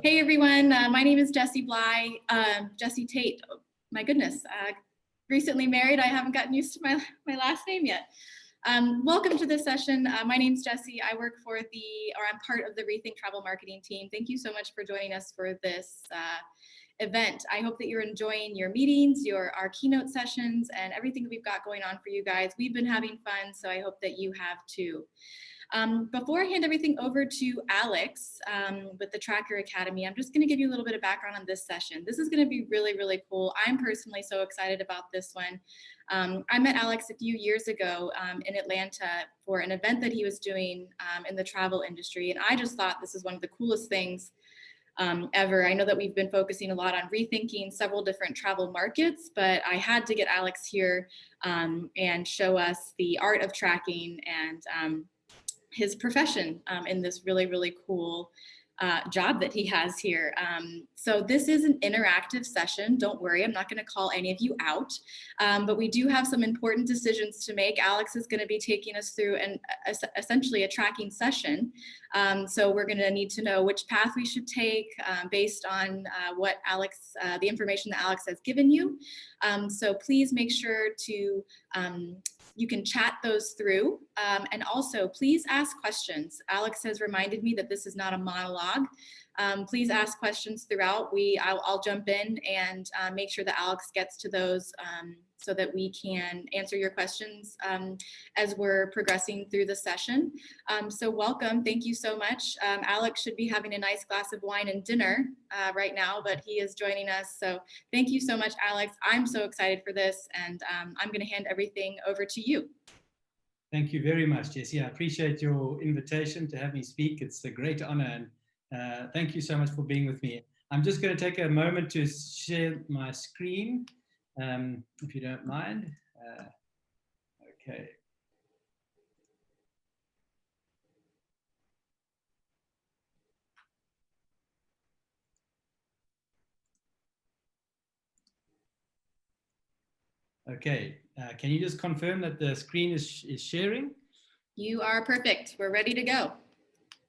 Hey everyone, my name is Jessie Bly, Jessie Tate. Oh, my goodness, recently married. I haven't gotten used to my last name yet. Welcome to this session. My name's Jessie. I work for I'm part of the Rethink Travel Marketing team. Thank you so much for joining us for this event. I hope that you're enjoying your meetings, our keynote sessions, and everything that we've got going on for you guys. We've been having fun, so I hope that you have too. Before I hand everything over to Alex with the Tracker Academy, I'm just going to give you a little bit of background on this session. This is going to be really, really cool. I'm personally so excited about this one. I met Alex a few years ago in Atlanta for an event that he was doing in the travel industry, and I just thought this is one of the coolest things ever. I know that we've been focusing a lot on rethinking several different travel markets, but I had to get Alex here and show us the art of tracking and his profession in this really, really cool job that he has here. So this is an interactive session. Don't worry, I'm not going to call any of you out, but we do have some important decisions to make. Alex is going to be taking us through essentially a tracking session. So we're going to need to know which path we should take based on what the information that Alex has given you. So please make sure to you can chat those through, and also please ask questions. Alex has reminded me that this is not a monologue. Please ask questions throughout. I'll jump in and make sure that Alex gets to those so that we can answer your questions as we're progressing through the session. So welcome, thank you so much. Alex should be having a nice glass of wine and dinner right now, but he is joining us. So thank you so much, Alex. I'm so excited for this, and I'm gonna hand everything over to you. Thank you very much, Jessie. I appreciate your invitation to have me speak. It's a great honor, and thank you so much for being with me. I'm just going to take a moment to share my screen, if you don't mind. Okay. Okay, can you just confirm that the screen is sharing? You are perfect. We're ready to go.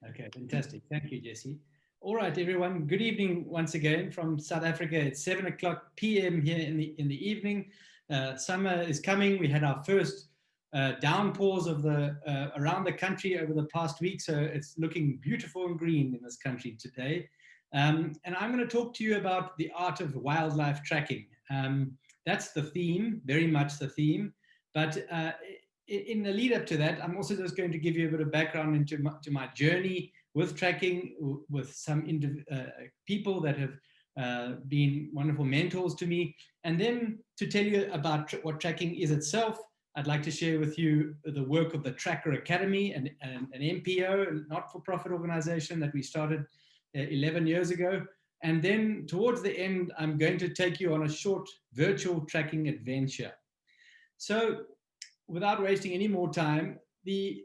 Okay, fantastic. Thank you, Jessie. All right, everyone. Good evening once again from South Africa. It's 7:00 p.m. here in the evening. Summer is coming. We had our first downpours of around the country over the past week, so it's looking beautiful and green in this country today. And I'm going to talk to you about the art of wildlife tracking. That's the theme, very much the theme. But in the lead up to that, I'm also just going to give you a bit of background into my journey with tracking, with some people that have been wonderful mentors to me. And then to tell you about what tracking is itself, I'd like to share with you the work of the Tracker Academy, an NPO, a not-for-profit organization that we started 11 years ago. And then towards the end, I'm going to take you on a short virtual tracking adventure. So without wasting any more time, the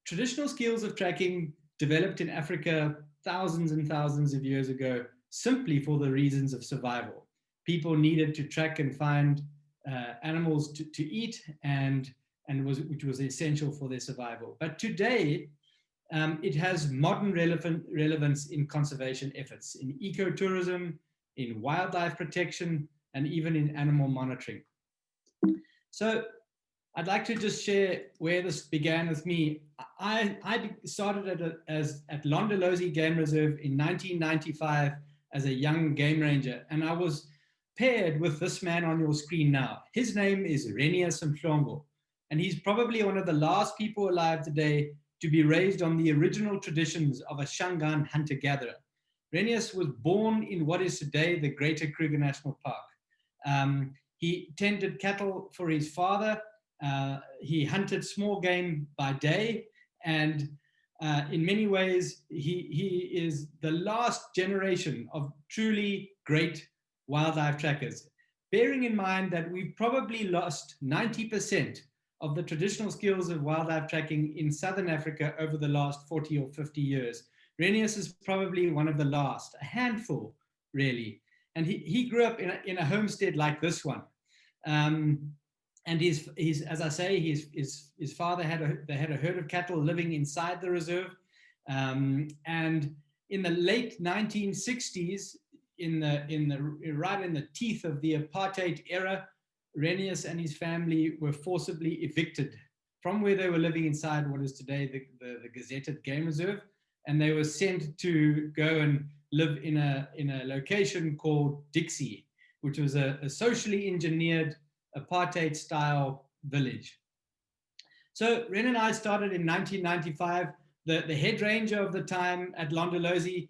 traditional skills of tracking developed in Africa thousands and thousands of years ago, simply for the reasons of survival. People needed to track and find animals to eat, which was essential for their survival. But today, it has modern relevance in conservation efforts, in ecotourism, in wildlife protection, and even in animal monitoring. So I'd like to just share where this began with me. I started at Londolozi Game Reserve in 1995 as a young game ranger, and I was paired with this man on your screen now. His name is Renius Mhlongo, and he's probably one of the last people alive today to be raised on the original traditions of a Shangaan hunter-gatherer. Renius was born in what is today the Greater Kruger National Park. He tended cattle for his father. He hunted small game by day, and in many ways, he is the last generation of truly great wildlife trackers. Bearing in mind that we've probably lost 90% of the traditional skills of wildlife tracking in Southern Africa over the last 40 or 50 years. Renius is probably one of the last, a handful, really. And he grew up in a homestead like this one. And as I say, his father had a herd of cattle living inside the reserve. And in the late 1960s, right in the teeth of the apartheid era, Renius and his family were forcibly evicted from where they were living inside what is today the gazetted game reserve, and they were sent to go and live in a location called Dixie, which was a socially engineered apartheid style village. So Ren and I started in 1995. The head ranger of the time at Londolozi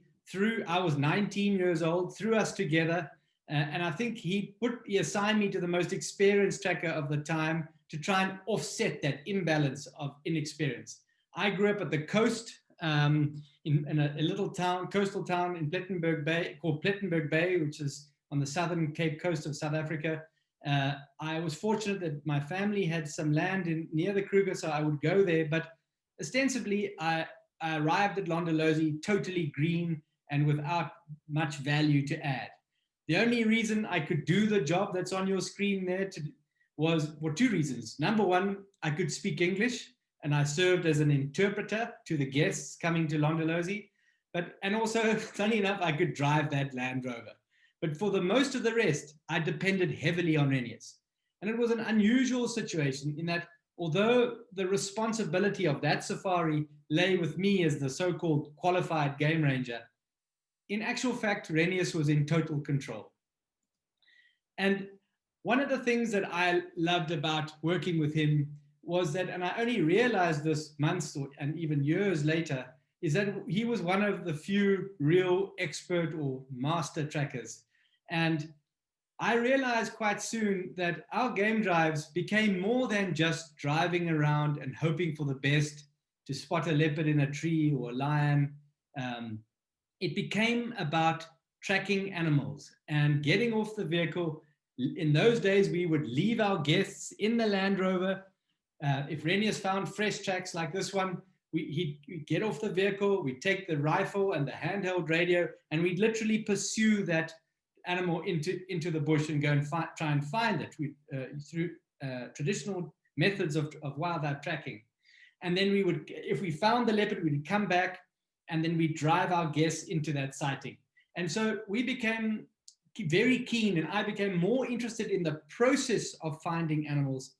I was 19 years old, threw us together. And I think he assigned me to the most experienced tracker of the time to try and offset that imbalance of inexperience. I grew up at the coast in a little town, coastal town in Plettenberg Bay, called Plettenberg Bay, which is on the southern Cape Coast of South Africa. I was fortunate that my family had some land near the Kruger, so I would go there. But ostensibly, I arrived at Londolozi totally green and without much value to add. The only reason I could do the job that's on your screen there was for two reasons. Number one, I could speak English, and I served as an interpreter to the guests coming to Londolozi. And also, funny enough, I could drive that Land Rover. But for the most of the rest, I depended heavily on Renius. And it was an unusual situation in that although the responsibility of that safari lay with me as the so-called qualified game ranger, in actual fact, Renius was in total control. And one of the things that I loved about working with him was that, and I only realized this months and even years later, is that he was one of the few real expert or master trackers. And I realized quite soon that our game drives became more than just driving around and hoping for the best to spot a leopard in a tree or a lion. It became about tracking animals and getting off the vehicle. In those days, we would leave our guests in the Land Rover. If Renius found fresh tracks like this one, he'd get off the vehicle, we'd take the rifle and the handheld radio, and we'd literally pursue that animal into the bush and go and try and find it through traditional methods of wildlife tracking. And then if we found the leopard, we'd come back and then we'd drive our guests into that sighting. And so we became very keen, and I became more interested in the process of finding animals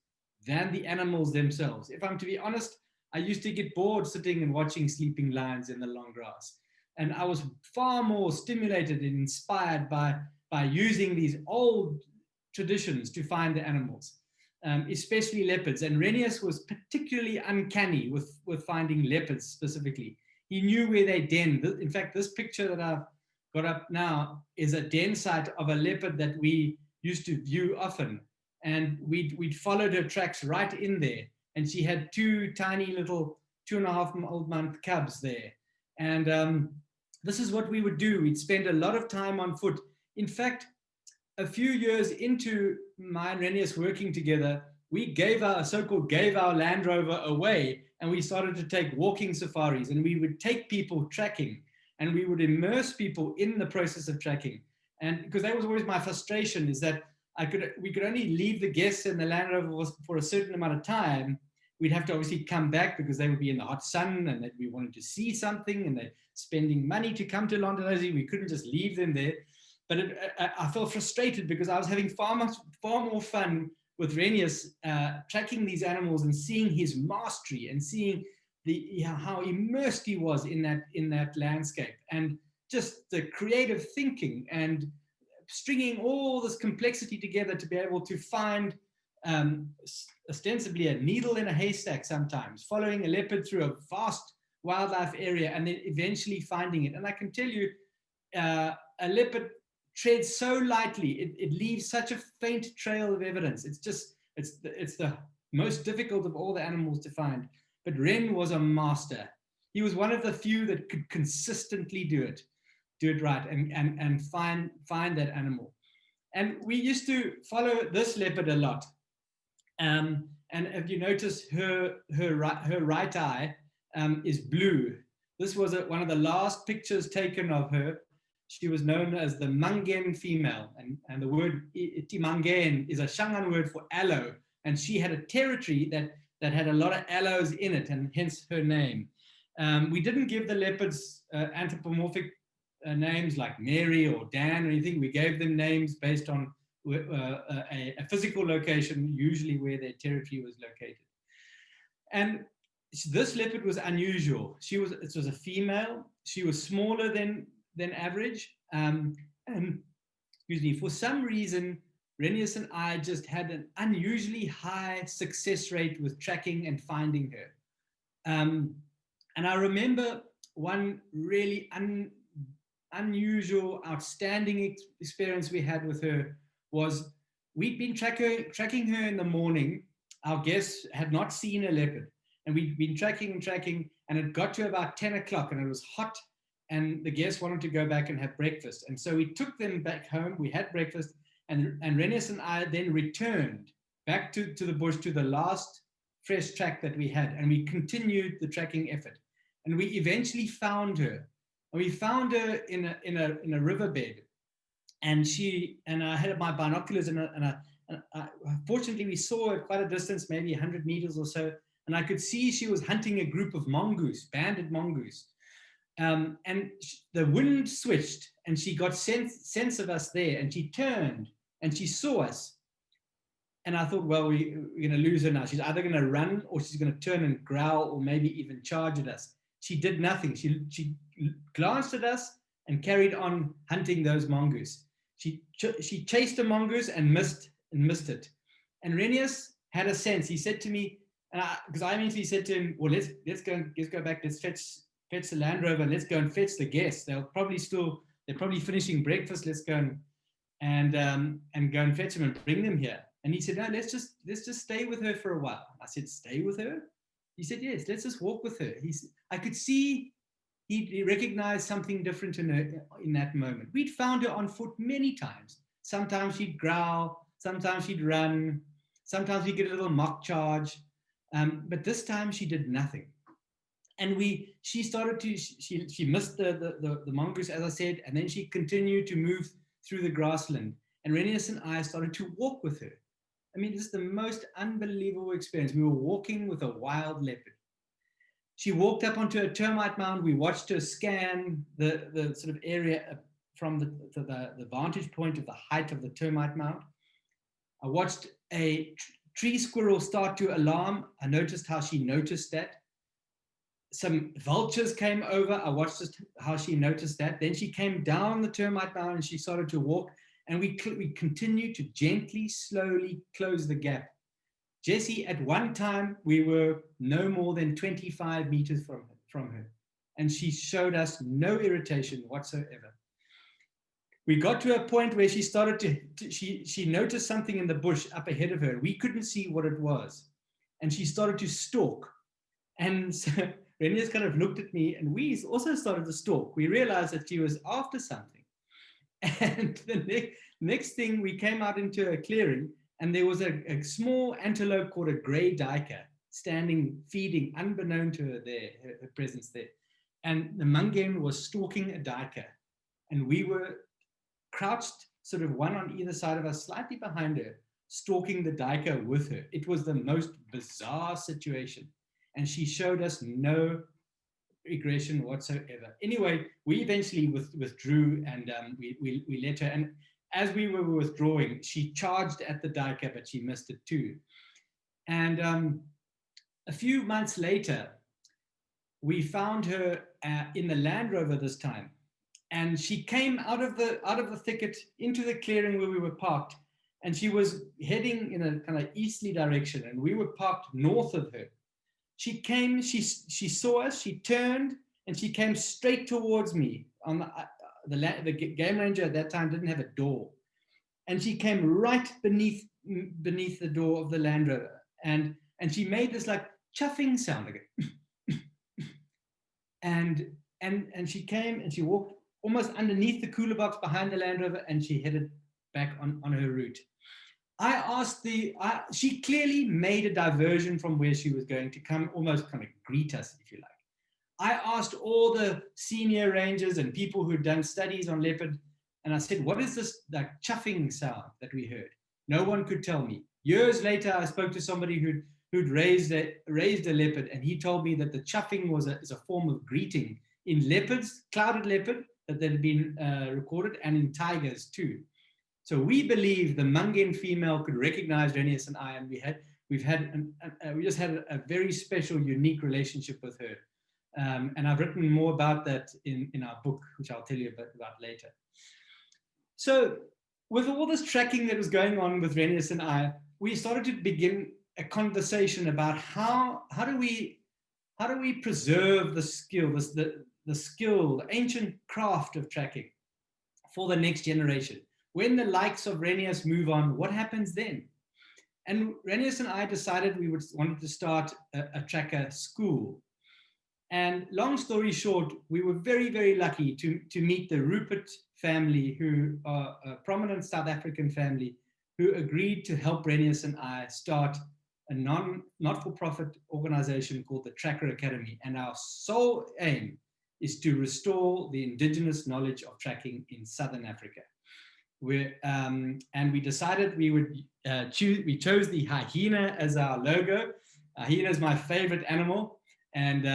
than the animals themselves. If I'm to be honest, I used to get bored sitting and watching sleeping lions in the long grass. And I was far more stimulated and inspired by using these old traditions to find the animals, especially leopards. And Renius was particularly uncanny with finding leopards specifically. He knew where they den. In fact, this picture that I've got up now is a den site of a leopard that we used to view often. And we'd followed her tracks right in there. And she had two tiny little 2.5-month cubs there. And this is what we would do. We'd spend a lot of time on foot. In fact, a few years into my and Renius working together, we gave our Land Rover away, and we started to take walking safaris, and we would take people tracking, and we would immerse people in the process of tracking. And because that was always my frustration, is that we could only leave the guests in the Land Rover for a certain amount of time. We'd have to obviously come back because they would be in the hot sun and that we wanted to see something, and they're spending money to come to Londolozi. We couldn't just leave them there. But I felt frustrated because I was having far more fun with Renius tracking these animals and seeing his mastery and seeing how immersed he was in that landscape, and just the creative thinking and stringing all this complexity together to be able to find ostensibly a needle in a haystack sometimes, following a leopard through a vast wildlife area and then eventually finding it. And I can tell you, a leopard treads so lightly, it leaves such a faint trail of evidence. It's the most difficult of all the animals to find. But Ren was a master. He was one of the few that could consistently do it right and find that animal. And we used to follow this leopard a lot. And if you notice, her right eye is blue. This was one of the last pictures taken of her. She was known as the Mangen female, and the word Mangen is a Shangan word for aloe, and she had a territory that had a lot of aloes in it, and hence her name. We didn't give the leopards anthropomorphic names like Mary or Dan or anything. We gave them names based on a physical location, usually where their territory was located. And this leopard was unusual. It was a female. She was smaller than average. And excuse me, for some reason, Renius and I just had an unusually high success rate with tracking and finding her. And I remember one really unusual, outstanding experience we had with her was we'd been tracking her in the morning. Our guests had not seen a leopard, and we'd been tracking, and it got to about 10 o'clock, and it was hot, and the guests wanted to go back and have breakfast. And so we took them back home. We had breakfast, and Renius and I then returned back to the bush, to the last fresh track that we had, and we continued the tracking effort. And we eventually found her. And we found her in a riverbed. And I had my binoculars, and fortunately we saw her at quite a distance, maybe 100 meters or so. And I could see she was hunting a group of mongoose, banded mongoose. And the wind switched, and she got sense of us there, and she turned and she saw us. And I thought, well, we're going to lose her now. She's either going to run, or she's going to turn and growl, or maybe even charge at us. She did nothing. She glanced at us and carried on hunting those mongoose. She chased a mongoose and missed it. And Renius had a sense. He said to me, because I immediately said to him, well, let's go back. Let's fetch the Land Rover, and let's go and fetch the guests. They're probably finishing breakfast. Let's go and go and fetch them and bring them here. And he said, no, let's just stay with her for a while. I said, stay with her? He said, yes, let's just walk with her. I could see he recognized something different in her in that moment. We'd found her on foot many times. Sometimes she'd growl, sometimes she'd run, sometimes we'd get a little mock charge. But this time she did nothing. And she missed the mongoose, as I said, and then she continued to move through the grassland. And Renius and I started to walk with her. I mean, this is the most unbelievable experience. We were walking with a wild leopard. She walked up onto a termite mound. We watched her scan the sort of area from the vantage point of the height of the termite mound. I watched a tree squirrel start to alarm. I noticed how she noticed that. Some vultures came over. I watched how she noticed that. Then she came down the termite mound and she started to walk. And we continued to gently, slowly close the gap. Jessie, at one time, we were no more than 25 meters from her. And she showed us no irritation whatsoever. We got to a point where she started she noticed something in the bush up ahead of her. We couldn't see what it was. And she started to stalk. And so Renius kind of looked at me, and we also started to stalk. We realized that she was after something. And the next thing, we came out into a clearing, and there was a small antelope called a gray duiker standing, feeding, unbeknown to her there, her presence there. And the Mungane was stalking a duiker, and we were crouched sort of one on either side of us, slightly behind her, stalking the duiker with her. It was the most bizarre situation, and she showed us no regression whatsoever. Anyway, we eventually withdrew, and we let her. And as we were withdrawing, she charged at the duiker, but she missed it too. And a few months later, we found her in the Land Rover this time, and she came out of the thicket into the clearing where we were parked, and she was heading in a kind of easterly direction, and we were parked north of her. She came, she saw us, she turned, and she came straight towards me. On the game ranger at that time didn't have a door. And she came right beneath the door of the Land Rover. And she made this like chuffing sound again. and she came and she walked almost underneath the cooler box behind the Land Rover, and she headed back on her route. I asked she clearly made a diversion from where she was going to come, almost kind of greet us, if you like. I asked all the senior rangers and people who'd done studies on leopard, and I said, what is this like chuffing sound that we heard? No one could tell me. Years later, I spoke to somebody who'd raised a leopard, and he told me that the chuffing is a form of greeting. In leopards, clouded leopard, that had been recorded, and in tigers too. So we believe the Mangan female could recognize Renius and I, and we just had a very special, unique relationship with her. And I've written more about that in our book, which I'll tell you about later. So with all this tracking that was going on with Renius and I, we started to begin a conversation about how do we preserve the skill, the ancient craft of tracking for the next generation. When the likes of Renius move on, what happens then? And Renius and I decided we wanted to start a tracker school. And long story short, we were very, very lucky to meet the Rupert family, who are a prominent South African family, who agreed to help Renius and I start a not-for-profit organization called the Tracker Academy. And our sole aim is to restore the indigenous knowledge of tracking in Southern Africa. And we decided we would we chose the hyena as our logo. Hyena is my favorite animal. And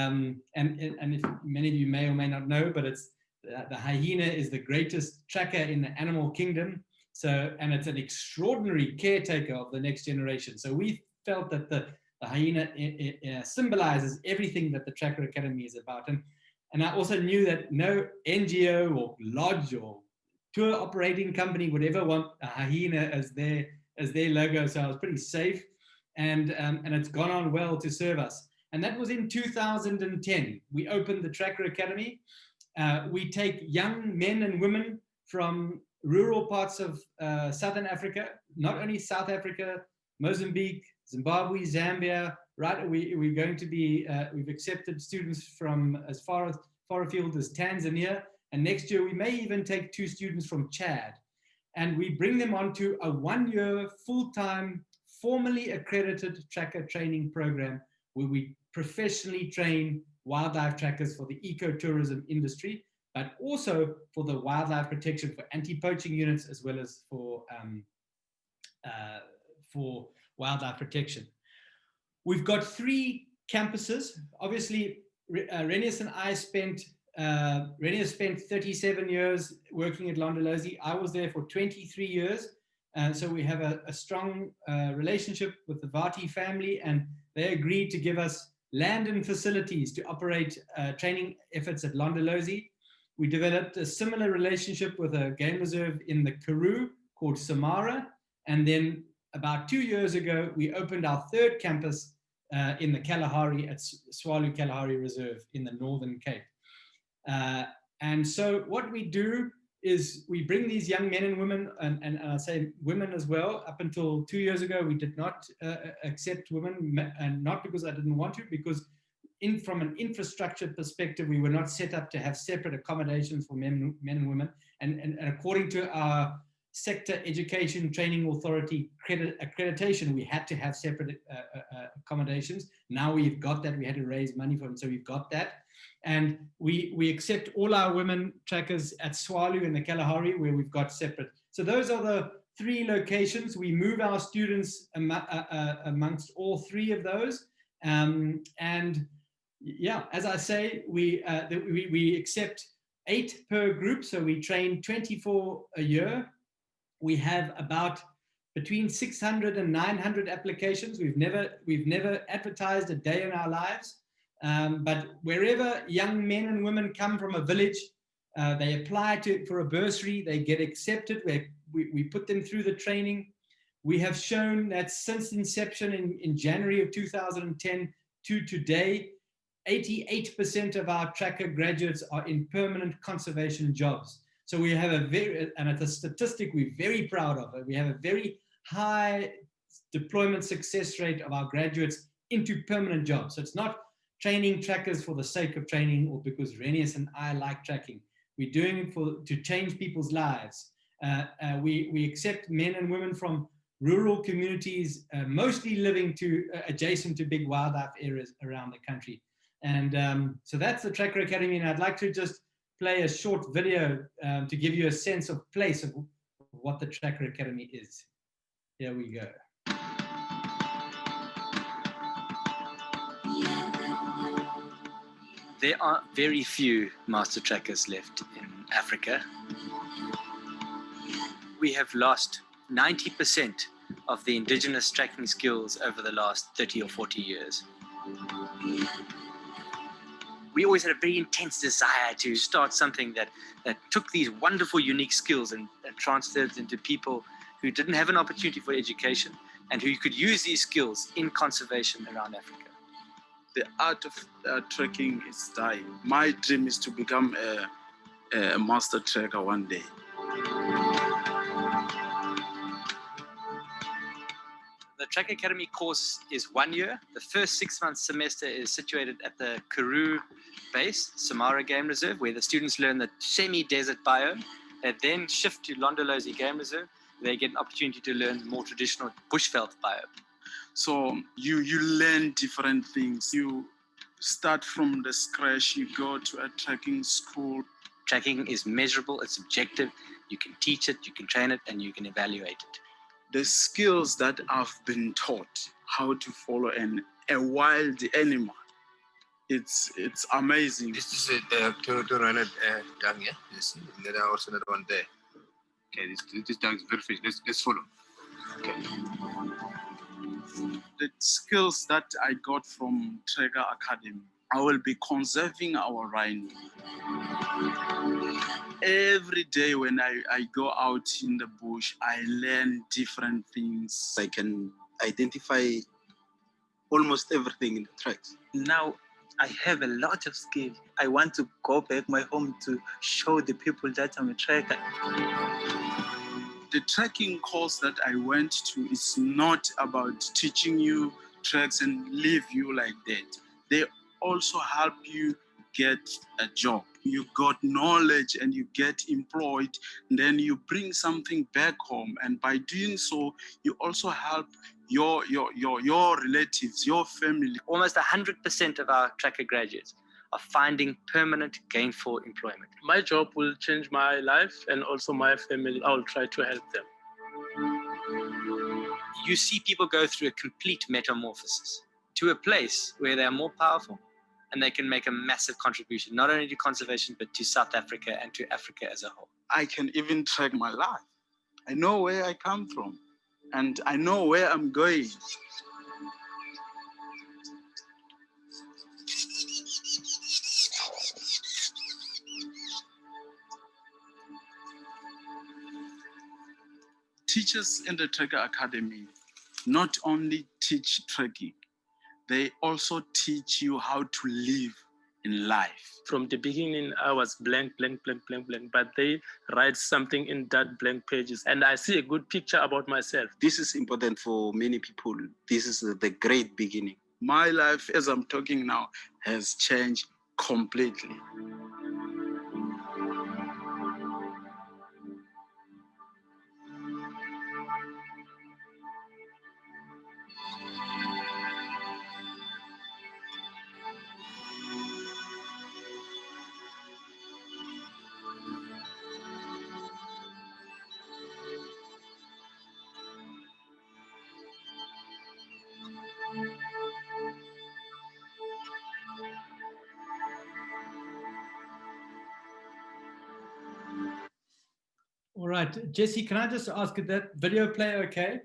if many of you may or may not know, but it's the hyena is the greatest tracker in the animal kingdom. So, and it's an extraordinary caretaker of the next generation. So we felt that the hyena symbolizes everything that the Tracker Academy is about. And I also knew that no NGO or lodge or tour operating company would ever want a hyena as their logo. So I was pretty safe, and it's gone on well to serve us. And that was in 2010. We opened the Tracker Academy. We take young men and women from rural parts of Southern Africa, not only South Africa, Mozambique, Zimbabwe, Zambia, right? We're going to be, we've accepted students from as far afield as Tanzania. And next year, we may even take 2 students from Chad. And we bring them onto a 1-year, full-time, formally accredited tracker training program where we professionally train wildlife trackers for the ecotourism industry, but also for the wildlife protection, for anti-poaching units, as well as for wildlife protection. We've got 3 campuses. Obviously, Renius and I spent Renius spent 37 years working at Londolozi. I was there for 23 years. So we have a strong relationship with the Vati family, and they agreed to give us land and facilities to operate training efforts at Londolozi. We developed a similar relationship with a game reserve in the Karoo called Samara. And then about 2 years ago, we opened our 3rd campus in the Kalahari at Swalu Kalahari Reserve in the Northern Cape. And so what we do is we bring these young men and women, and I say women as well. Up until 2 years ago, we did not accept women, and not because I didn't want to, because from an infrastructure perspective, we were not set up to have separate accommodations for men and women. And according to our sector education training authority accreditation, we had to have separate accommodations. Now we've got that. We had to raise money for them, so we've got that. And we accept all our women trackers at Swalu in the Kalahari, where we've got separate. So those are the 3 locations. We move our students amongst all 3 of those. And yeah, as I say, we accept 8 per group. So we train 24 a year. We have about between 600 and 900 applications. We've never advertised a day in our lives. But wherever young men and women come from a village, they apply for a bursary, they get accepted, we put them through the training. We have shown that since inception in January of 2010 to today, 88% of our tracker graduates are in permanent conservation jobs. So we have and it's a statistic we're very proud of. We have a very high deployment success rate of our graduates into permanent jobs. So it's not training trackers for the sake of training or because Renius and I like tracking. We're doing it to change people's lives. We accept men and women from rural communities, mostly living adjacent to big wildlife areas around the country. And so that's the Tracker Academy. And I'd like to just play a short video to give you a sense of place of what the Tracker Academy is. Here we go. There are very few master trackers left in Africa, we have lost 90% of the indigenous tracking skills over the last 30 or 40 years. We always had a very intense desire to start something that took these wonderful, unique skills and transferred into people who didn't have an opportunity for education and who could use these skills in conservation around Africa. The art of trekking is dying. My dream is to become a master trekker one day. The Track Academy course is 1 year. The first 6-month semester is situated at the Karoo base, Samara Game Reserve, where the students learn the semi-desert biome. They then shift to Londolozi Game Reserve. They get an opportunity to learn more traditional bushveld biome. So you learn different things. You start from the scratch. You go to a trekking school. Tracking is measurable, it's objective. You can teach it, you can train it, and you can evaluate it. The skills that I've been taught, how to follow a wild animal, it's amazing. This is to run it down here. Yes, and then also another one there. Okay, this dog is very fish. Let's follow. Okay. The skills that I got from Tracker Academy, I will be conserving our rhino. Every day when I go out in the bush, I learn different things. I can identify almost everything in the tracks. Now I have a lot of skills. I want to go back my home to show the people that I'm a tracker. The trekking course that I went to is not about teaching you tracks and leave you like that. They also help you get a job. You got knowledge and you get employed, and then you bring something back home. And by doing so, you also help your relatives, your family. Almost 100% of our tracker graduates are finding permanent, gainful employment. My job will change my life and also my family. I will try to help them. You see people go through a complete metamorphosis to a place where they are more powerful and they can make a massive contribution, not only to conservation, but to South Africa and to Africa as a whole. I can even track my life. I know where I come from and I know where I'm going. Teachers in the Tracker Academy not only teach trekking, they also teach you how to live in life. From the beginning, I was blank, but they write something in that blank pages, and I see a good picture about myself. This is important for many people. This is the great beginning. My life, as I'm talking now, has changed completely. All right, Jesse, can I just ask, did that video play okay?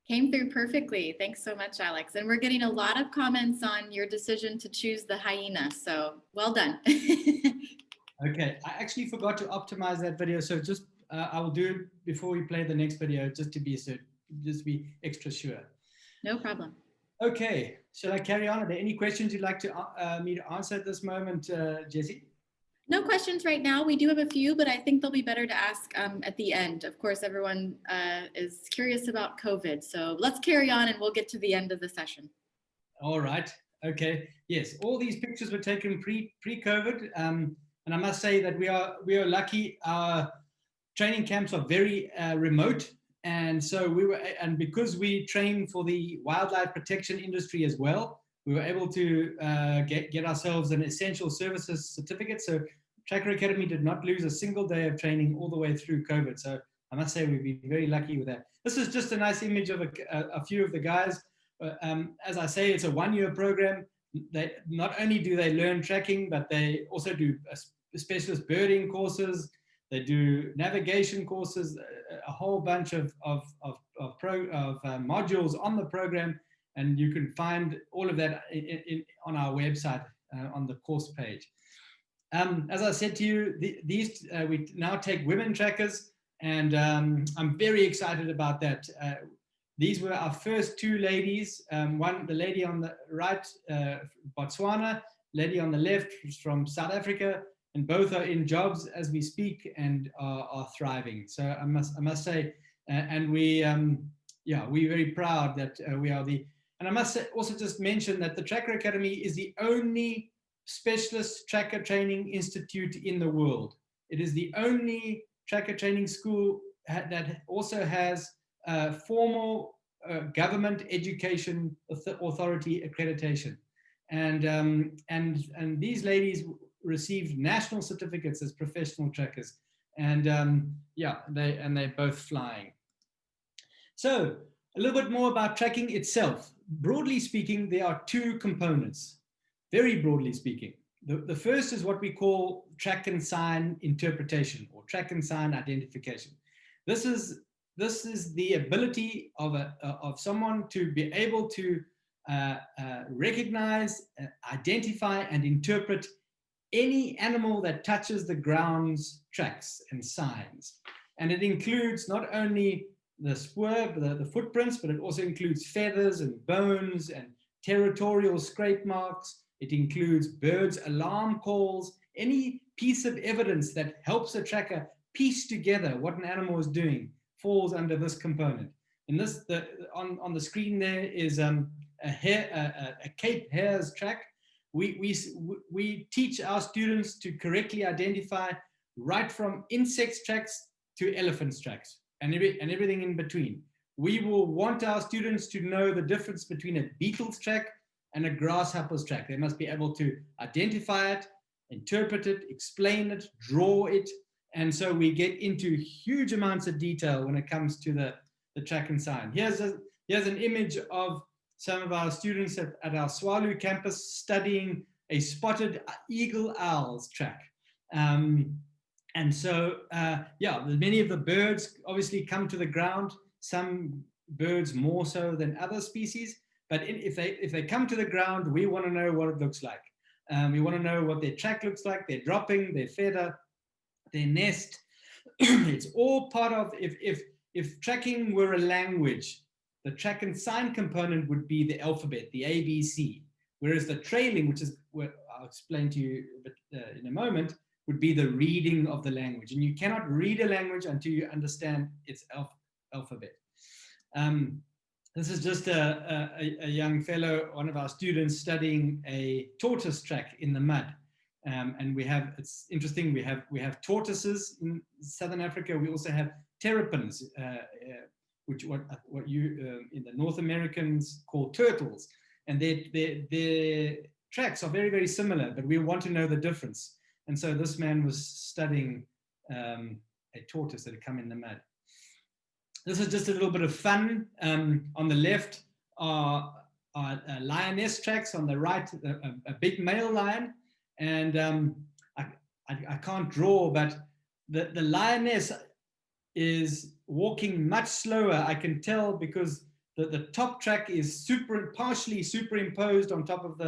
Came through perfectly. Thanks so much, Alex. And we're getting a lot of comments on your decision to choose the hyena. So well done. Okay, I actually forgot to optimize that video. So just, I will do it before we play the next video, just to be certain, just be extra sure. No problem. Okay, shall I carry on? Are there any questions you'd like to me to answer at this moment, Jesse? No questions right now. We do have a few, but I think they'll be better to ask at the end. Of course, everyone is curious about COVID. So let's carry on and we'll get to the end of the session. All right. Okay. Yes. All these pictures were taken pre-COVID. And I must say that we are lucky. Our training camps are very remote. And so because we train for the wildlife protection industry as well, we were able to get ourselves an essential services certificate. So Tracker Academy did not lose a single day of training all the way through COVID. So I must say we've been very lucky with that. This is just a nice image of a few of the guys. As I say, it's a 1-year program. They not only do they learn tracking, but they also do specialist birding courses, they do navigation courses, a whole bunch of modules on the program, and you can find all of that on our website on the course page. As I said to you, we now take women trackers, and I'm very excited about that. These were our first two ladies. The lady on the right, Botswana, lady on the left from South Africa, and both are in jobs as we speak and are thriving. So I must say, and we're very proud that we are the. And I must also just mention that the Tracker Academy is the only specialist tracker training institute in the world. It is the only tracker training school that also has formal government education authority accreditation, and these ladies received national certificates as professional trackers, and they're both flying. So a little bit more about tracking itself. Broadly speaking, there are two components. Very broadly speaking, the first is what we call track and sign interpretation, or track and sign identification. This is the ability of someone to be able to recognize, identify, and interpret any animal that touches the ground's tracks and signs. And it includes not only the spoor, the footprints, but it also includes feathers and bones and territorial scrape marks. It includes birds' alarm calls, any piece of evidence that helps a tracker piece together what an animal is doing falls under this component. And this, on the screen there is a Cape Hare's track. We teach our students to correctly identify right from insects tracks to elephants tracks and everything in between. We will want our students to know the difference between a beetle's track and a grasshopper's track. They must be able to identify it, interpret it, explain it, draw it. And so we get into huge amounts of detail when it comes to the track and sign. Here's an image of some of our students at our Swalu campus studying a spotted eagle owl's track. And so, many of the birds obviously come to the ground, some birds more so than other species. But if they come to the ground, we want to know what it looks like. We want to know what their track looks like, their dropping, their feather, their nest. It's all part of, if tracking were a language, the track and sign component would be the alphabet, the ABC, whereas the trailing, which is what I'll explain to you in a moment, would be the reading of the language. And you cannot read a language until you understand its alphabet. This is just a young fellow, one of our students, studying a tortoise track in the mud. And it's interesting, we have tortoises in Southern Africa. We also have terrapins, which what you in the North Americans call turtles. And their tracks are very, very similar, but we want to know the difference. And so this man was studying a tortoise that had come in the mud. This is just a little bit of fun. On the left are lioness tracks, on the right a big male lion. And I can't draw, but the lioness is walking much slower. I can tell because the top track is partially superimposed on top of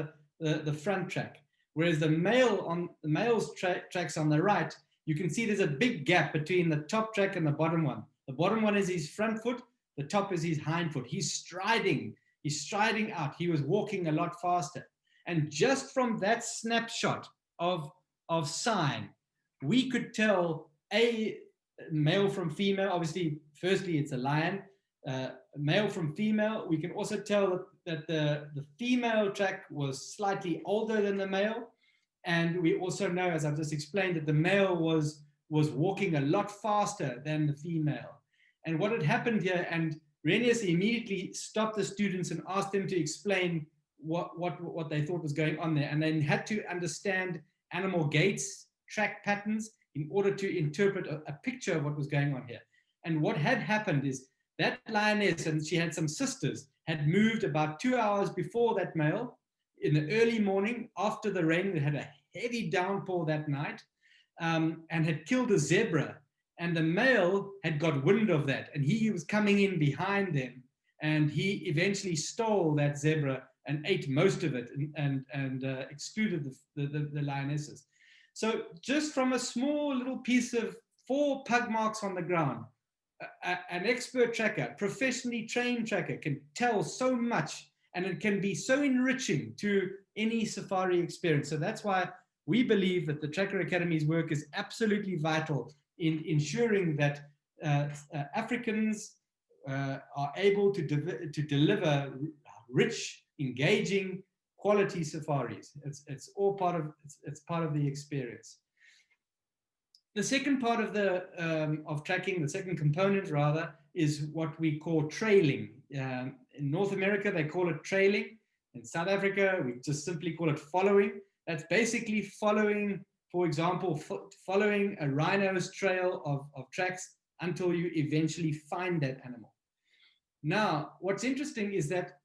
the front track. Whereas the male's tracks on the right, you can see there's a big gap between the top track and the bottom one. The bottom one is his front foot, the top is his hind foot. He's striding out. He was walking a lot faster. And just from that snapshot of sign, we could tell a male from female. Obviously, firstly, it's a lion. Male from female. We can also tell that the female track was slightly older than the male. And we also know, as I've just explained, that the male was walking a lot faster than the female. And what had happened here, and Renius immediately stopped the students and asked them to explain what they thought was going on there. And they had to understand animal gaits, track patterns, in order to interpret a picture of what was going on here. And what had happened is that lioness, and she had some sisters, had moved about 2 hours before that male in the early morning after the rain. They had a heavy downpour that night. and had killed a zebra. And the male had got wind of that, and he was coming in behind them, and he eventually stole that zebra and ate most of it, and excluded the lionesses. So just from a small little piece of 4 pug marks on the ground, an expert tracker, professionally trained tracker, can tell so much, and it can be so enriching to any safari experience. So that's why we believe that the Tracker Academy's work is absolutely vital in ensuring that Africans are able to deliver rich, engaging, quality safaris. It's all part of it's part of the experience. The second part of tracking, the second component rather, is what we call trailing. In North America, they call it trailing. In South Africa, we just simply call it following. That's basically following, for example, following a rhino's trail of tracks until you eventually find that animal. Now, what's interesting is that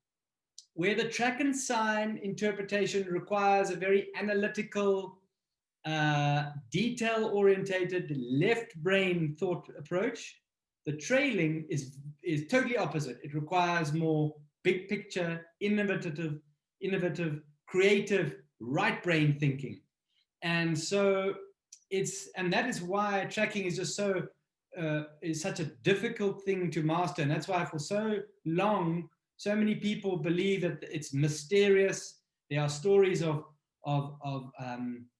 where the track and sign interpretation requires a very analytical, detail-orientated, left-brain thought approach, the trailing is totally opposite. It requires more big picture, innovative, creative, right-brain thinking. And so that is why tracking is just is such a difficult thing to master. And that's why for so long, so many people believe that it's mysterious. There are stories of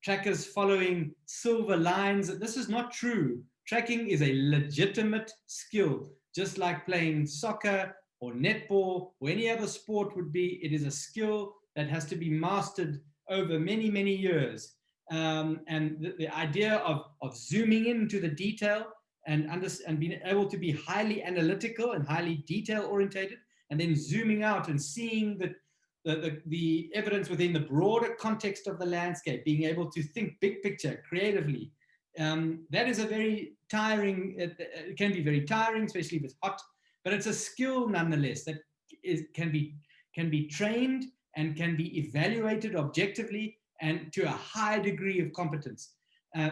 trackers following silver lines. This is not true. Tracking is a legitimate skill, just like playing soccer or netball or any other sport would be. It is a skill that has to be mastered over many, many years. And the idea of zooming into the detail and being able to be highly analytical and highly detail orientated, and then zooming out and seeing the evidence within the broader context of the landscape, being able to think big picture creatively. That is a very tiring, it can be very tiring, especially if it's hot, but it's a skill nonetheless that can be trained and can be evaluated objectively and to a high degree of competence.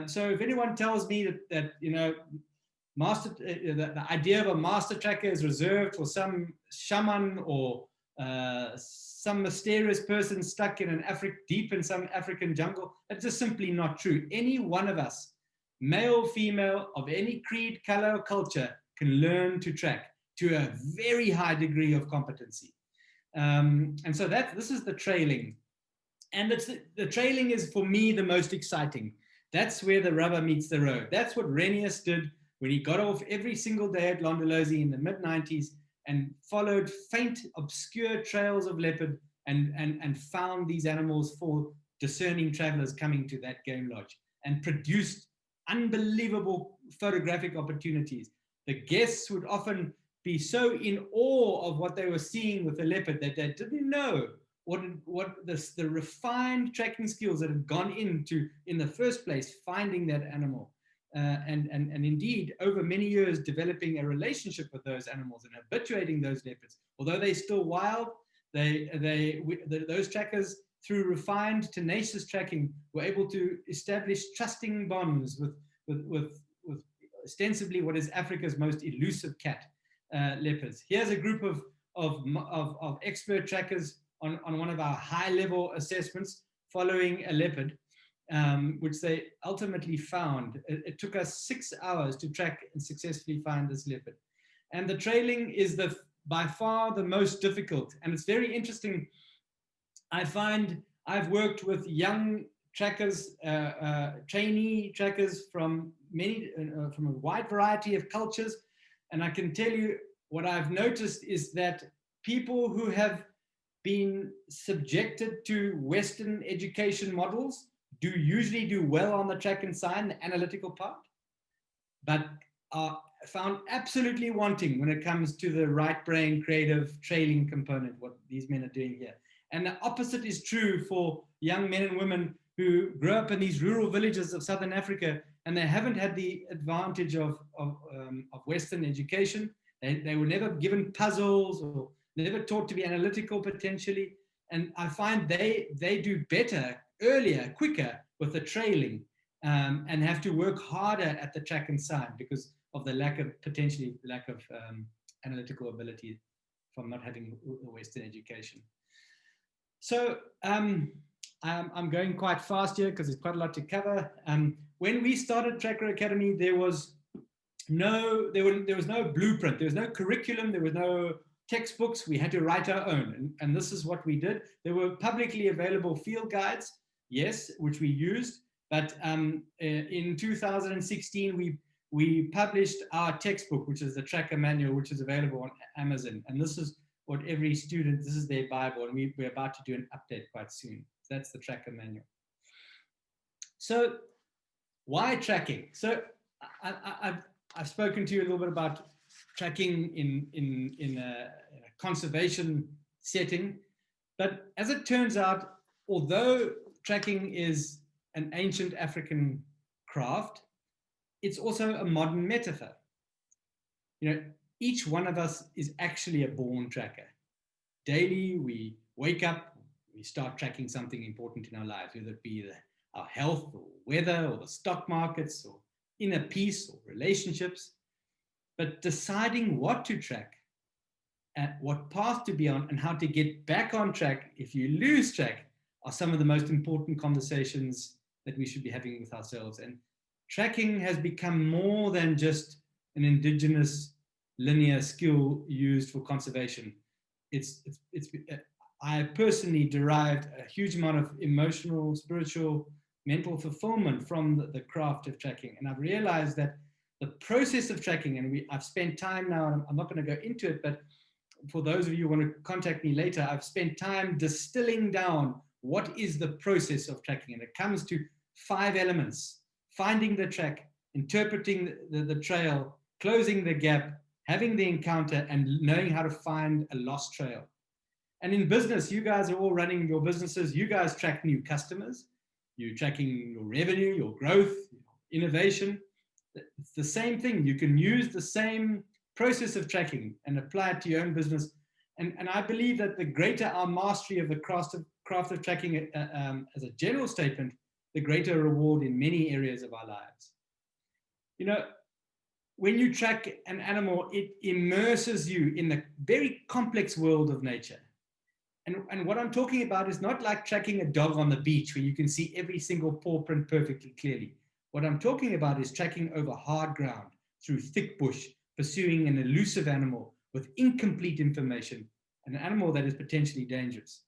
So if anyone tells me that you know, the idea of a master tracker is reserved for some shaman or some mysterious person stuck in deep in some African jungle, that's just simply not true. Any one of us, male, female, of any creed, color, or culture, can learn to track to a very high degree of competency. And so this is the trailing. And the trailing is, for me, the most exciting. That's where the rubber meets the road. That's what Renius did when he got off every single day at Londolozi in the mid-90s and followed faint, obscure trails of leopard and found these animals for discerning travelers coming to that game lodge, and produced unbelievable photographic opportunities. The guests would often be so in awe of what they were seeing with the leopard that they didn't know what the refined tracking skills that had gone into, in the first place, finding that animal. And indeed, over many years, developing a relationship with those animals and habituating those leopards. Although they're still wild, those trackers, through refined, tenacious tracking, were able to establish trusting bonds with ostensibly what is Africa's most elusive cat, leopards. Here's a group of expert trackers on one of our high-level assessments following a leopard, which they ultimately found. It took us 6 hours to track and successfully find this leopard. And the trailing is by far the most difficult. And it's very interesting. I find I've worked with young trackers, trainee trackers from a wide variety of cultures. And I can tell you what I've noticed is that people who have been subjected to Western education models usually do well on the track and sign, the analytical part, but are found absolutely wanting when it comes to the right brain, creative, trailing component, what these men are doing here. And the opposite is true for young men and women who grew up in these rural villages of Southern Africa, and they haven't had the advantage of Western education. They were never given puzzles or never taught to be analytical potentially. And I find they do better, earlier, quicker with the trailing. and have to work harder at the track and sign because of the potentially lack of analytical ability from not having a Western education. So I'm going quite fast here because there's quite a lot to cover. When we started Tracker Academy, there was no blueprint, there was no curriculum, there was no textbooks. We had to write our own, and this is what we did. There were publicly available field guides, yes, which we used, but in 2016 we published our textbook, which is the Tracker Manual, which is available on Amazon, and this is what every student, this is their Bible, and we're about to do an update quite soon. So that's the Tracker Manual. So why tracking? So I've spoken to you a little bit about tracking in a conservation setting, but as it turns out, although tracking is an ancient African craft, it's also a modern metaphor. You know, each one of us is actually a born tracker. Daily, we wake up, we start tracking something important in our lives, whether it be our health or weather or the stock markets or inner peace or relationships. But deciding what to track, at what path to be on, and how to get back on track if you lose track are some of the most important conversations that we should be having with ourselves. And tracking has become more than just an indigenous linear skill used for conservation. I personally derived a huge amount of emotional, spiritual, mental fulfillment from the craft of tracking. And I've realized that the process of tracking, and I've spent time now, and I'm not going to go into it, but for those of you who want to contact me later, I've spent time distilling down what is the process of tracking. And it comes to 5 elements: finding the track, interpreting the trail, closing the gap, having the encounter, and knowing how to find a lost trail. And in business, you guys are all running your businesses. You guys track new customers. You're tracking your revenue, your growth, your innovation. It's the same thing. You can use the same process of tracking and apply it to your own business. And I believe that the greater our mastery of the craft of tracking as a general statement, the greater reward in many areas of our lives. You know, when you track an animal, it immerses you in the very complex world of nature. And what I'm talking about is not like tracking a dog on the beach where you can see every single paw print perfectly clearly. What I'm talking about is tracking over hard ground, through thick bush, pursuing an elusive animal with incomplete information, an animal that is potentially dangerous.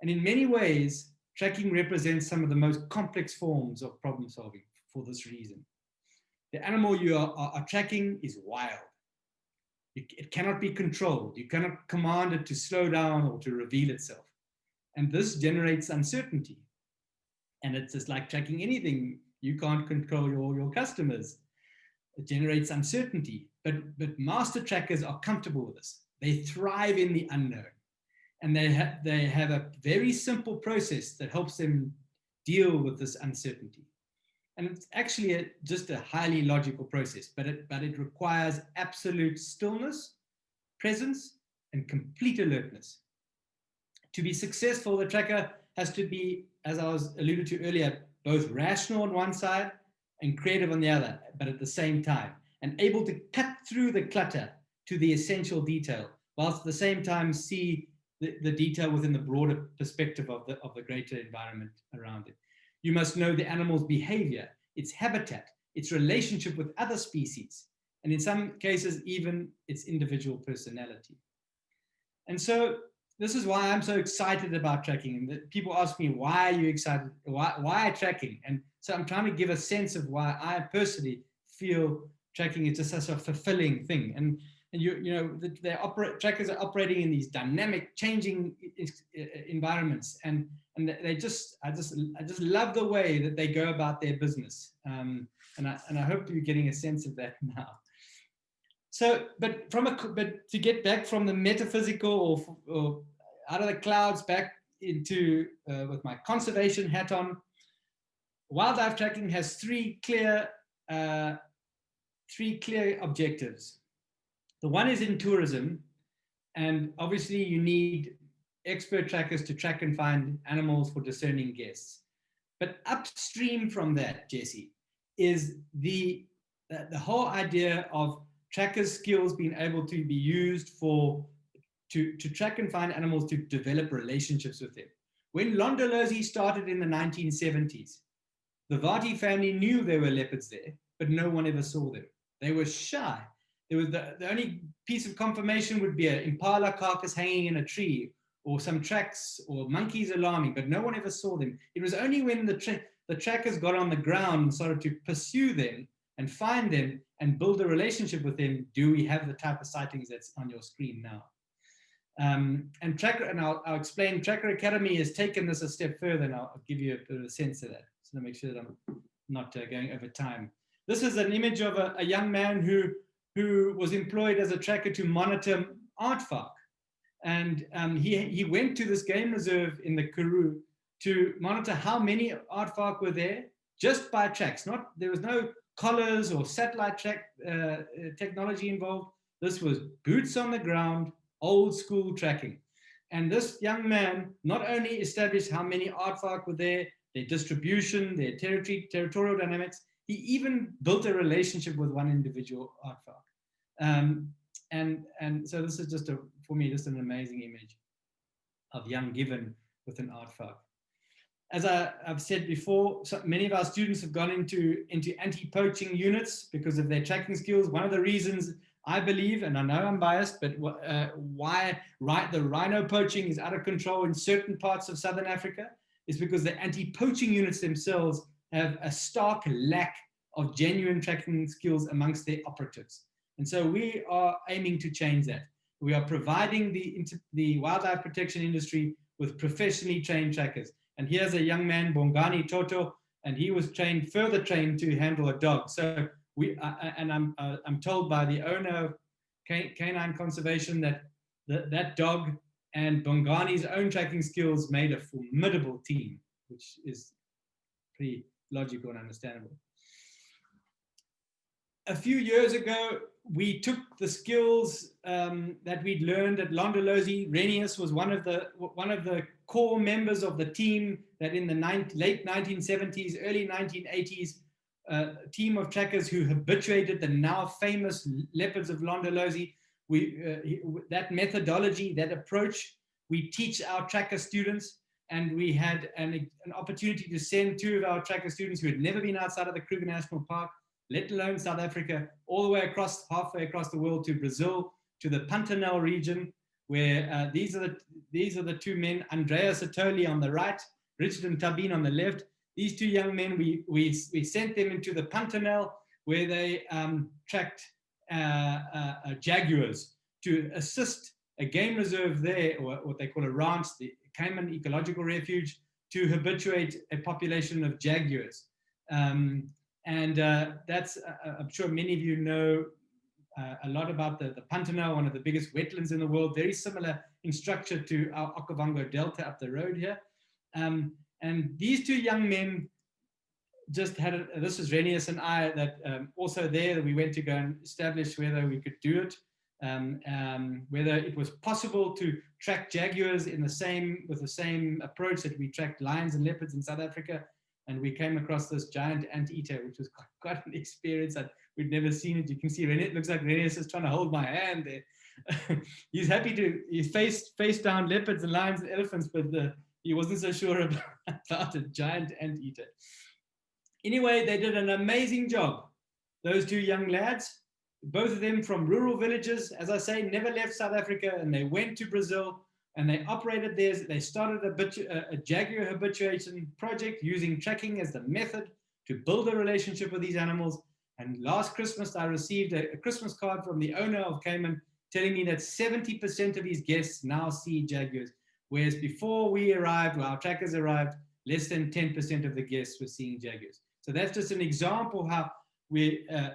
And in many ways, tracking represents some of the most complex forms of problem solving for this reason. The animal you are tracking is wild. It cannot be controlled. You cannot command it to slow down or to reveal itself. And this generates uncertainty. And it's just like tracking anything. You can't control your customers. It generates uncertainty. But master trackers are comfortable with this. They thrive in the unknown. And they have a very simple process that helps them deal with this uncertainty. And it's actually just a highly logical process, but it requires absolute stillness, presence, and complete alertness. To be successful, the tracker has to be, as I was alluded to earlier, both rational on one side and creative on the other, but at the same time, and able to cut through the clutter to the essential detail, whilst at the same time see the detail within the broader perspective of the greater environment around it. You must know the animal's behavior, its habitat, its relationship with other species, and in some cases, even its individual personality. And so this is why I'm so excited about tracking. And people ask me, why are you excited? Why tracking? And so I'm trying to give a sense of why I personally feel tracking is just such a fulfilling thing. And trackers are operating in these dynamic, changing environments, and I just love the way that they go about their business, and I hope you're getting a sense of that now. So, but to get back from the metaphysical or out of the clouds back into with my conservation hat on, wildlife tracking has three clear objectives. The one is in tourism, and obviously you need expert trackers to track and find animals for discerning guests. But upstream from that, Jesse, is the whole idea of trackers' skills being able to be used to track and find animals to develop relationships with them. When Londolozi started in the 1970s, the Vati family knew there were leopards there, but no one ever saw them. They were shy. There was the only piece of confirmation would be an impala carcass hanging in a tree, or some tracks or monkeys alarming, but no one ever saw them. It was only when the trackers got on the ground and started to pursue them and find them and build a relationship with them, do we have the type of sightings that's on your screen now. And I'll explain, Tracker Academy has taken this a step further, and I'll give you a bit of a sense of that, so to make sure that I'm not going over time. This is an image of a young man who was employed as a tracker to monitor aardvark. And he went to this game reserve in the Karoo to monitor how many aardvark were there just by tracks. There was no collars or satellite track technology involved. This was boots on the ground, old school tracking. And this young man not only established how many aardvark were there, their distribution, their territorial dynamics, he even built a relationship with one individual aardvark. And so this is just for me, just an amazing image of young Given with an aardvark. As I've said before, so many of our students have gone into anti-poaching units because of their tracking skills. One of the reasons I believe, and I know I'm biased, but why the rhino poaching is out of control in certain parts of Southern Africa is because the anti-poaching units themselves have a stark lack of genuine tracking skills amongst their operatives. And so we are aiming to change that. We are providing the wildlife protection industry with professionally trained trackers. And here's a young man, Bongani Toto, and he was further trained to handle a dog. So I'm told by the owner of Canine Conservation that that dog and Bongani's own tracking skills made a formidable team, which is pretty logical and understandable. A few years ago, we took the skills that we'd learned at Londolozi. Renius was one of the core members of the team that in the late 1970s, early 1980s, team of trackers who habituated the now famous leopards of Londolozi. That methodology, that approach, we teach our tracker students, and we had an opportunity to send two of our tracker students who had never been outside of the Kruger National Park, let alone South Africa, all the way halfway across the world to Brazil, to the Pantanal region, where these are the two men, Andrea Satoli on the right, Richard and Tabine on the left. These two young men, we sent them into the Pantanal, where they tracked jaguars to assist a game reserve there, or what they call a ranch, the Cayman Ecological Refuge, to habituate a population of jaguars. That's, I'm sure many of you know a lot about the Pantanal, one of the biggest wetlands in the world, very similar in structure to our Okavango Delta up the road here. And these two young men just had, this was Renius and I, that also there that we went to go and establish whether we could do it, whether it was possible to track jaguars with the same approach that we tracked lions and leopards in South Africa. And we came across this giant anteater, which was quite an experience. We'd never seen it. You can see it looks like Renius is trying to hold my hand there. He's faced down leopards and lions and elephants, but he wasn't so sure about a giant anteater. Anyway, they did an amazing job. Those two young lads, both of them from rural villages, as I say, never left South Africa, and they went to Brazil and they operated there. They started a jaguar habituation project using tracking as the method to build a relationship with these animals. And last Christmas, I received a Christmas card from the owner of Cayman telling me that 70% of his guests now see jaguars, whereas before we arrived, our trackers arrived, less than 10% of the guests were seeing jaguars. So that's just an example how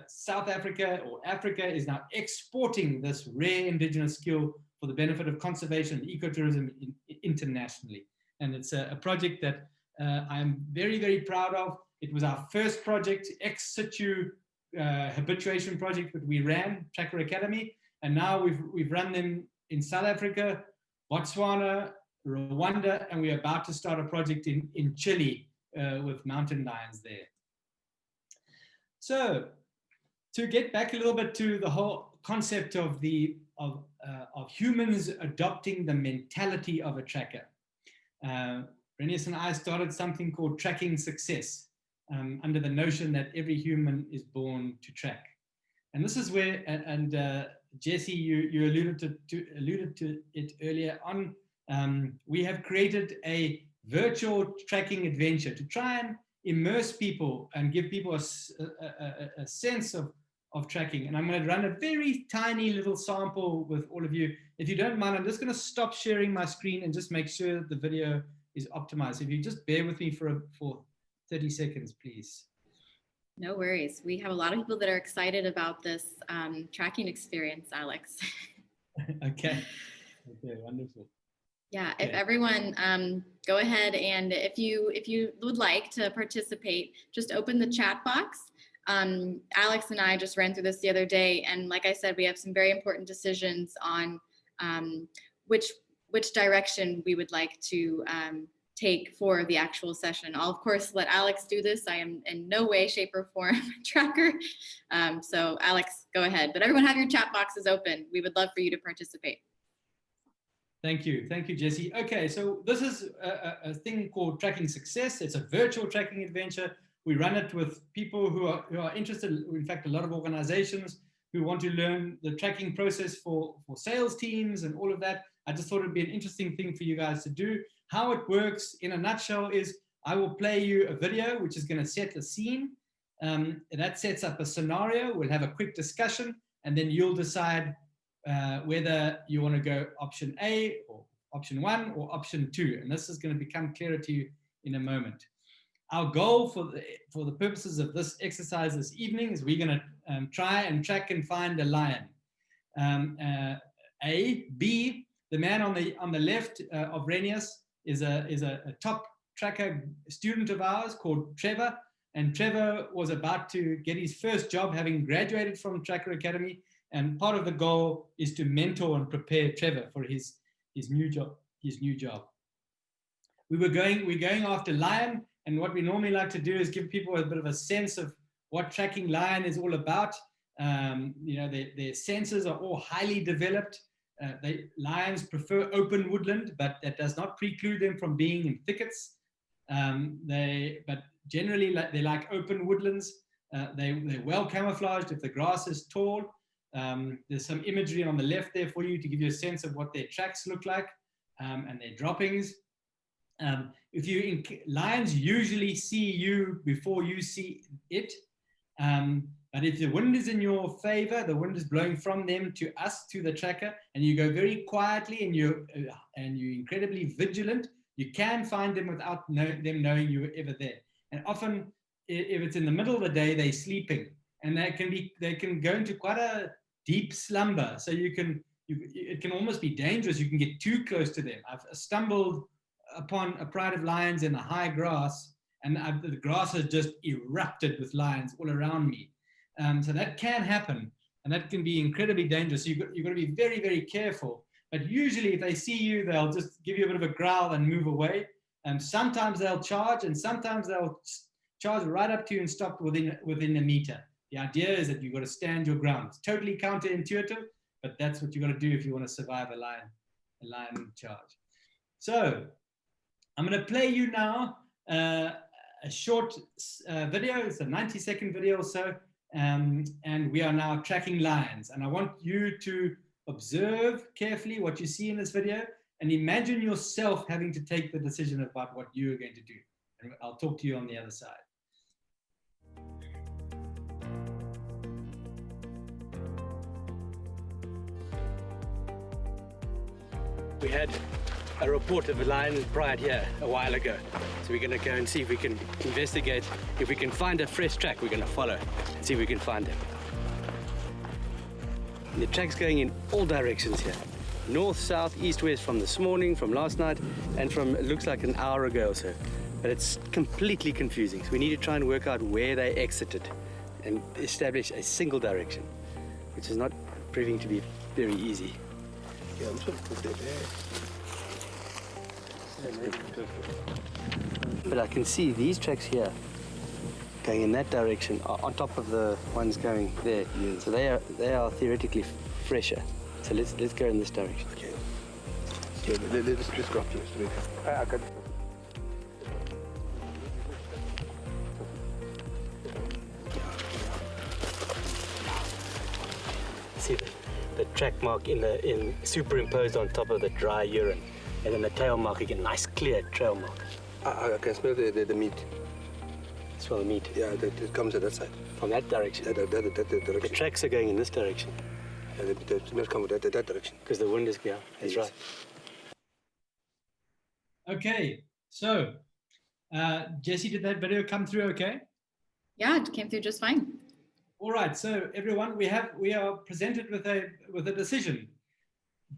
South Africa or Africa is now exporting this rare indigenous skill for the benefit of conservation and ecotourism internationally. And it's a project that I'm very, very proud of. It was our first project, ex situ habituation project that we ran, Tracker Academy. And now we've run them in South Africa, Botswana, Rwanda, and we're about to start a project in Chile with mountain lions there. So to get back a little bit to the whole concept of humans adopting the mentality of a tracker. Renius and I started something called Tracking Success, under the notion that every human is born to track. And this is where, Jesse, you alluded to it earlier on. We have created a virtual tracking adventure to try and immerse people and give people a sense of tracking. And I'm going to run a very tiny little sample with all of you. If you don't mind, I'm just going to stop sharing my screen and just make sure that the video is optimized. If you just bear with me for 30 seconds, please. No worries. We have a lot of people that are excited about this tracking experience, Alex. Okay, wonderful. Yeah, Okay. if everyone go ahead, and if you would like to participate, just open the chat box. Alex and I just ran through this the other day, and like I said, we have some very important decisions on which direction we would like to take for the actual session. I'll of course let Alex do this. I am in no way, shape, or form a tracker. So Alex, go ahead. But everyone have your chat boxes open. We would love for you to participate. Thank you, Jesse. Okay, so this is a thing called Tracking Success. It's a virtual tracking adventure. We run it with people who are interested, in fact, a lot of organizations who want to learn the tracking process for sales teams and all of that. I just thought it'd be an interesting thing for you guys to do. How it works in a nutshell is I will play you a video which is going to set the scene. That sets up a scenario. We'll have a quick discussion, and then you'll decide whether you want to go option A or option 1 or option 2. And this is going to become clearer to you in a moment. Our goal for the purposes of this exercise this evening is we're going to try and track and find a lion. A. B, the man on the left of Renius is a top tracker student of ours called Trevor. And Trevor was about to get his first job, having graduated from Tracker Academy. And part of the goal is to mentor and prepare Trevor for his new job. We're going after lion. And what we normally like to do is give people a bit of a sense of what tracking lion is all about. Their senses are all highly developed. Lions prefer open woodland, but that does not preclude them from being in thickets. But generally, they like open woodlands. They're well camouflaged if the grass is tall. There's some imagery on the left there for you to give you a sense of what their tracks look like and their droppings. Lions usually see you before you see it. But if the wind is in your favor, the wind is blowing from them to us, to the tracker, and you go very quietly and you're incredibly vigilant, you can find them without them knowing you were ever there. And often, if it's in the middle of the day, they're sleeping, and they can go into quite a deep slumber. So it can almost be dangerous. You can get too close to them. I've stumbled upon a pride of lions in the high grass, and the grass has just erupted with lions all around me. So that can happen, and that can be incredibly dangerous. So you've got to be very, very careful. But usually if they see you, they'll just give you a bit of a growl and move away. And sometimes they'll charge, and sometimes they'll charge right up to you and stop within a meter. The idea is that you've got to stand your ground. It's totally counterintuitive, but that's what you've got to do if you want to survive a lion charge. So I'm going to play you now a short video. It's a 90-second video or so. And we are now tracking lions. And I want you to observe carefully what you see in this video and imagine yourself having to take the decision about what you are going to do. And I'll talk to you on the other side. We had a report of a lion pride here a while ago. So we're going to go and see if we can investigate. If we can find a fresh track, we're going to follow and see if we can find him. And the track's going in all directions here. North, south, east, west, from this morning, from last night, and from, it looks like an hour ago or so. But it's completely confusing. So we need to try and work out where they exited and establish a single direction, which is not proving to be very easy. Yeah, I'm trying to put that there. But I can see these tracks here going in that direction on top of the ones going there. Yes. So they are theoretically fresher. So let's go in this direction. Okay. Yeah, let's go up to this. I can. See the track mark in superimposed on top of the dry urine, and then the tail mark again, nice clear trail mark. I can smell the meat. Smell the meat. Yeah, it comes at that side. From that direction. That direction. The tracks are going in this direction. Yeah, the smell comes that direction. Because the wind is here. That's Yes. right. Okay, so Jesse, did that video come through okay? Yeah, it came through just fine. All right, so everyone, we are presented with a decision.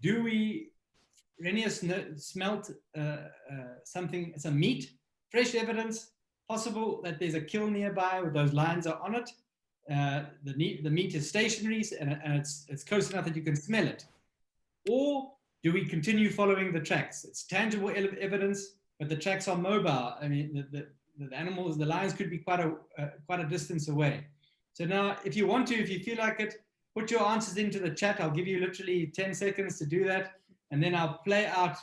Do we, Renius smelt something, some meat, fresh evidence, possible that there's a kill nearby with those lines are on it. The meat is stationary and it's close enough that you can smell it. Or do we continue following the tracks? It's tangible evidence, but the tracks are mobile. I mean, the animals, the lions could be quite a distance away. So now, if you want to, if you feel like it, put your answers into the chat. I'll give you literally 10 seconds to do that, and then I'll play out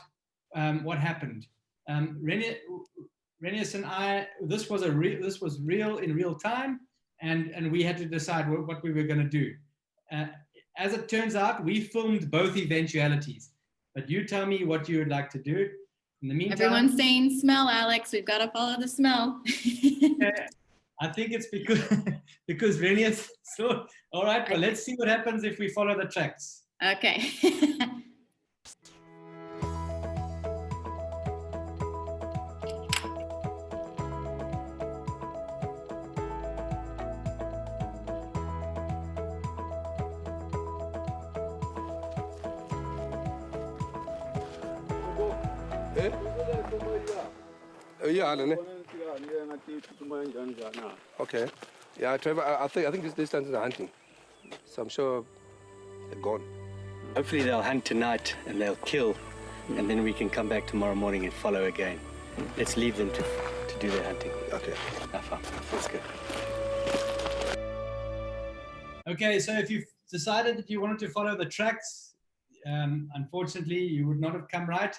what happened. Renius and I, this was real in real time, and we had to decide what we were going to do. As it turns out, we filmed both eventualities, but you tell me what you would like to do. In the meantime, Everyone's saying smell, Alex. We've got to follow the smell. I think it's because Renius thought, all right, well, let's see what happens if we follow the tracks. Okay. Yeah, Alan. Okay. Yeah, Trevor, I think this time they're hunting. So I'm sure they're gone. Hopefully they'll hunt tonight and they'll kill, and then we can come back tomorrow morning and follow again. Let's leave them to do their hunting. Okay. That's good. Okay, so if you've decided that you wanted to follow the tracks, unfortunately, you would not have come right.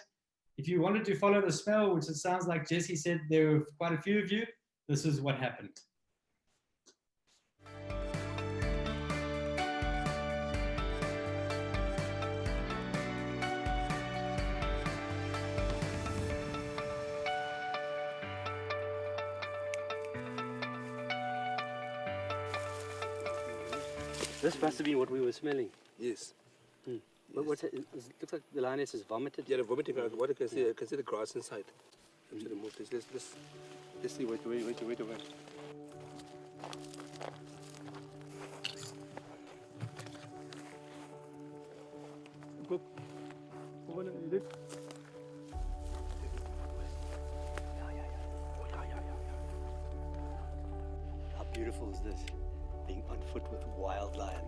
If you wanted to follow the smell, which it sounds like Jesse said there were quite a few of you, this is what happened. This must have been what we were smelling. Yes. What's it? It looks like the lioness has vomited. Yeah, they're vomiting. What I can see, the grass inside. I'm going to move this. Let's see. Wait. Go. How beautiful is this? Being on foot with wild lions.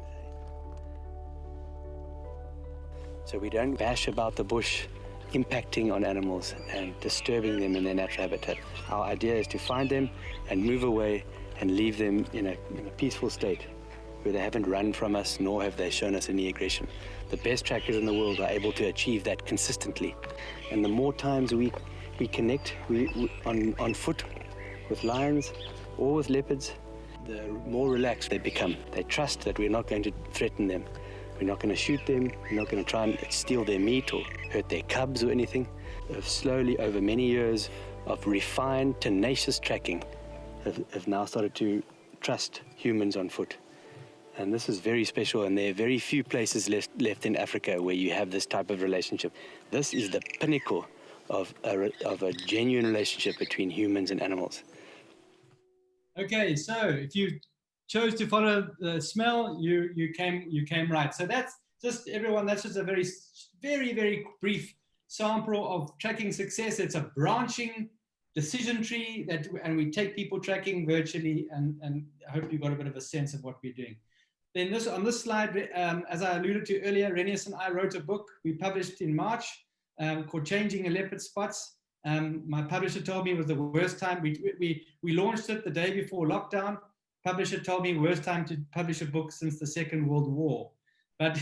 So we don't bash about the bush, impacting on animals and disturbing them in their natural habitat. Our idea is to find them and move away and leave them in a peaceful state where they haven't run from us, nor have they shown us any aggression. The best trackers in the world are able to achieve that consistently. And the more times we connect on foot with lions or with leopards, the more relaxed they become. They trust that we're not going to threaten them. We're not going to shoot them. We're not going to try and steal their meat or hurt their cubs or anything. Slowly, over many years of refined, tenacious tracking, have now started to trust humans on foot. And this is very special, and there are very few places left in Africa where you have this type of relationship. This is the pinnacle of a genuine relationship between humans and animals. Okay, so if you chose to follow the smell, you came right. So that's just everyone. That's just a very, very brief sample of tracking success. It's a branching decision tree and we take people tracking virtually, and I hope you got a bit of a sense of what we're doing. Then on this slide, as I alluded to earlier, Renius and I wrote a book we published in March called Changing a Leopard Spots. My publisher told me it was the worst time. We launched it the day before lockdown. Publisher told me worst time to publish a book since the Second World War. But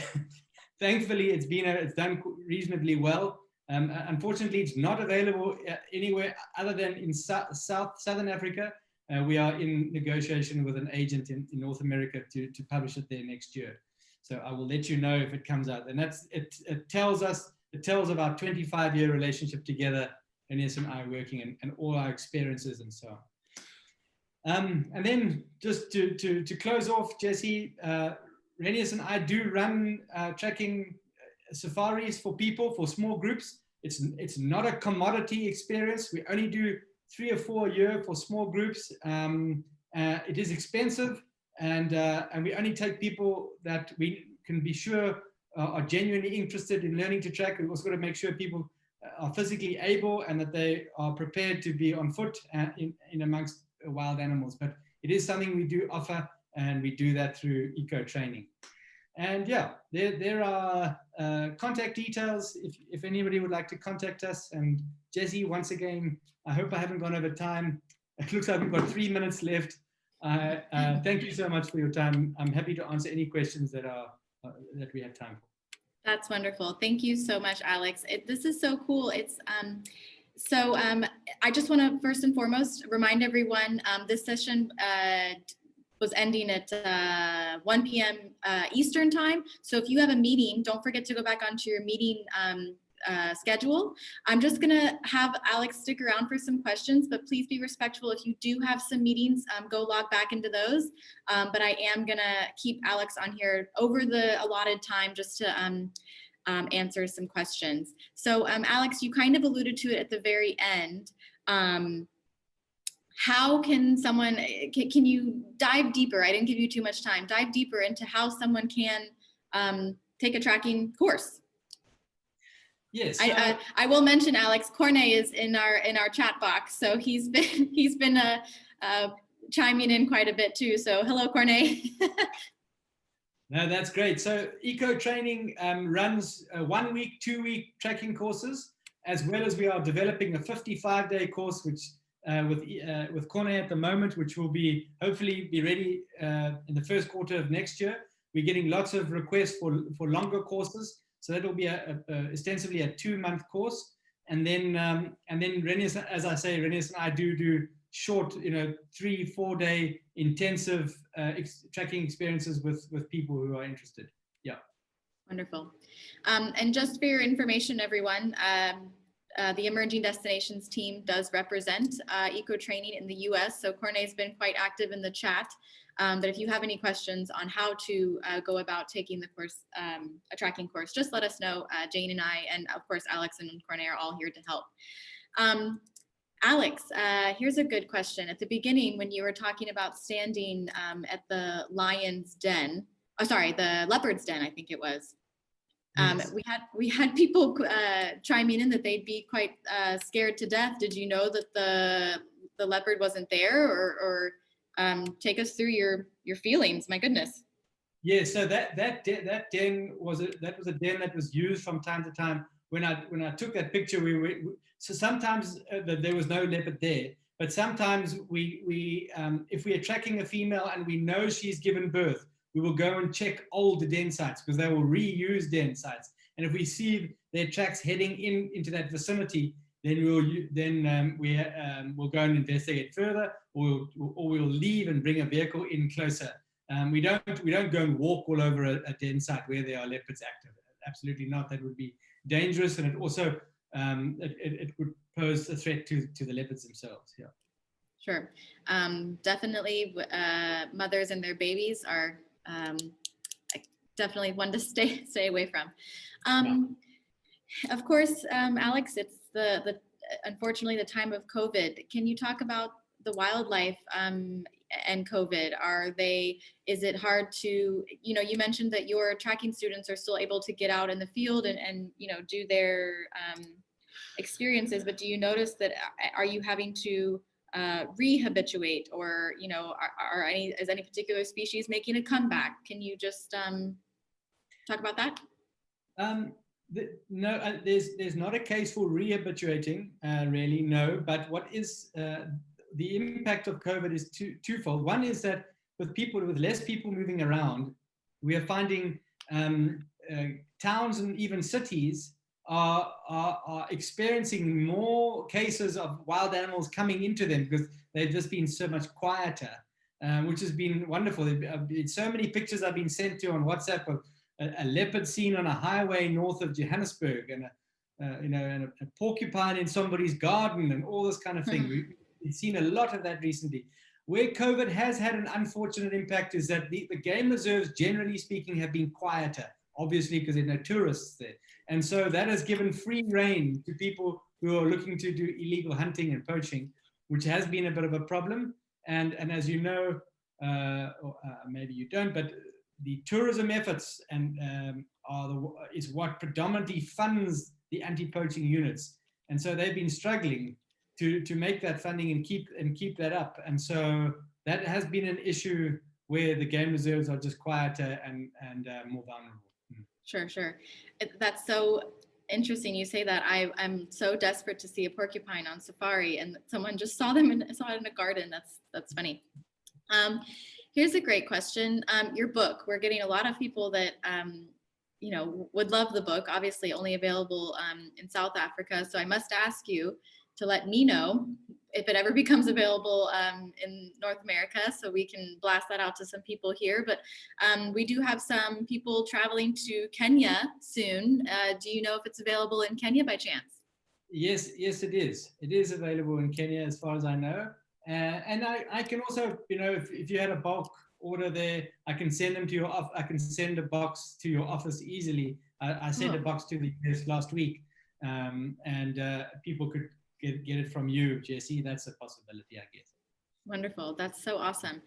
thankfully, it's done reasonably well. Unfortunately, it's not available anywhere other than in Southern Africa. We are in negotiation with an agent in North America to publish it there next year. So I will let you know if it comes out. And it tells of our 25-year relationship together, Renius and I working, and all our experiences and so on. And then just to close off, Jesse, Renius and I do run tracking safaris for people, for small groups. It's not a commodity experience. We only do 3 or 4 a year for small groups. It is expensive, and we only take people that we can be sure are genuinely interested in learning to track. We've also got to make sure people are physically able and that they are prepared to be on foot in amongst wild animals. But it is something we do offer, and we do that through eco training. And yeah, there are contact details if anybody would like to contact us. And Jesse, once again, I hope I haven't gone over time. It looks like we've got 3 minutes left. Thank you so much for your time. I'm happy to answer any questions that we have time for. That's wonderful. Thank you so much, Alex. This is so cool. I just want to first and foremost remind everyone this session was ending at 1 p.m. Eastern time. So if you have a meeting, don't forget to go back onto your meeting schedule. I'm just gonna have Alex stick around for some questions, but please be respectful. If you do have some meetings, go log back into those. But I am gonna keep Alex on here over the allotted time just to answer some questions. So Alex, you kind of alluded to it at the very end. How can someone, can you dive deeper? I didn't give you too much time. Dive deeper into how someone can take a tracking course. Yes. I will mention Alex Cornet is in our chat box, so he's been chiming in quite a bit too. So hello, Cornet. No, that's great. So eco training runs 1 week, 2 week tracking courses, as well as we are developing a 55-day course, which with Cornet at the moment, which will be hopefully be ready in the first quarter of next year. We're getting lots of requests for longer courses, so that will be ostensibly a 2-month course, and then Renius, as I say, Renius and I do short, 3-4 day intensive tracking experiences with people who are interested. Yeah. Wonderful. And just for your information, everyone, the Emerging Destinations team does represent eco training in the US. So Cornet's been quite active in the chat. But if you have any questions on how to go about taking the course, a tracking course, just let us know. Jane and I, and of course, Alex and Cornet are all here to help. Alex, here's a good question. At the beginning, when you were talking about standing at the lion's den, the leopard's den, I think it was. Yes. We had people chiming in that they'd be quite scared to death. Did you know that the leopard wasn't there, or take us through your feelings? My goodness. Yeah, so that den was a den that was used from time to time. When I took that picture, so sometimes there was no leopard there, but sometimes we if we are tracking a female and we know she's given birth, we will go and check old den sites because they will reuse den sites. And if we see their tracks heading into that vicinity, then we'll go and investigate further, or we'll leave and bring a vehicle in closer. We don't go and walk all over a den site where there are leopards active. Absolutely not. That would be dangerous, and it also it would pose a threat to the leopards themselves. Yeah. Sure. Definitely, mothers and their babies are definitely one to stay away from. Of course, Alex, it's unfortunately the time of COVID. Can you talk about the wildlife and COVID? Is it hard to, you mentioned that your tracking students are still able to get out in the field and do their experiences, but do you notice that, are you having to rehabituate, or is any particular species making a comeback? Can you just talk about that? No, there's not a case for rehabituating, really, no. But what is the impact of COVID is twofold. One is that with less people moving around, we are finding towns and even cities are experiencing more cases of wild animals coming into them because they've just been so much quieter, which has been wonderful. So many pictures I've been sent to on WhatsApp of a leopard seen on a highway north of Johannesburg, and a porcupine in somebody's garden, and all this kind of thing. We've seen a lot of that recently. Where COVID has had an unfortunate impact is that the game reserves, generally speaking, have been quieter, obviously because there are no tourists there. And so that has given free rein to people who are looking to do illegal hunting and poaching, which has been a bit of a problem. And as you know, or maybe you don't, but the tourism efforts is what predominantly funds the anti-poaching units. And so they've been struggling to make that funding and keep that up. And so that has been an issue where the game reserves are just quieter and more vulnerable. Sure. That's so interesting you say that. I'm so desperate to see a porcupine on safari, and someone just saw it in a garden. That's funny. Here's a great question. Your book, we're getting a lot of people that would love the book, obviously only available in South Africa. So I must ask you to let me know if it ever becomes available in North America, so we can blast that out to some people here. But we do have some people traveling to Kenya soon. Do you know if it's available in Kenya by chance? Yes, it is. It is available in Kenya as far as I know. And I can also, if you had a bulk order there, I can send them to your office. I can send a box to your office easily. I sent a box to the US last week, and people could get it from you, Jesse. That's a possibility, I guess. Wonderful. That's so awesome.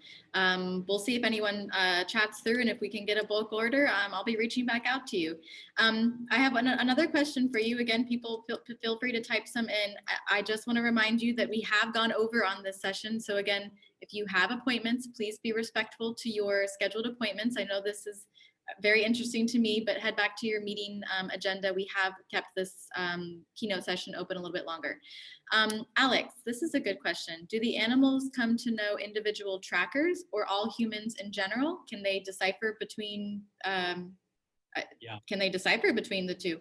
We'll see if anyone chats through, and if we can get a bulk order, I'll be reaching back out to you. I have another question for you. Again, people feel free to type some in. I just want to remind you that we have gone over on this session. So again, if you have appointments, please be respectful to your scheduled appointments. I know this is very interesting to me, but head back to your meeting agenda. We have kept this keynote session open a little bit longer. Alex, this is a good question. Do the animals come to know individual trackers, or all humans in general? Can they decipher between Can they decipher between the two?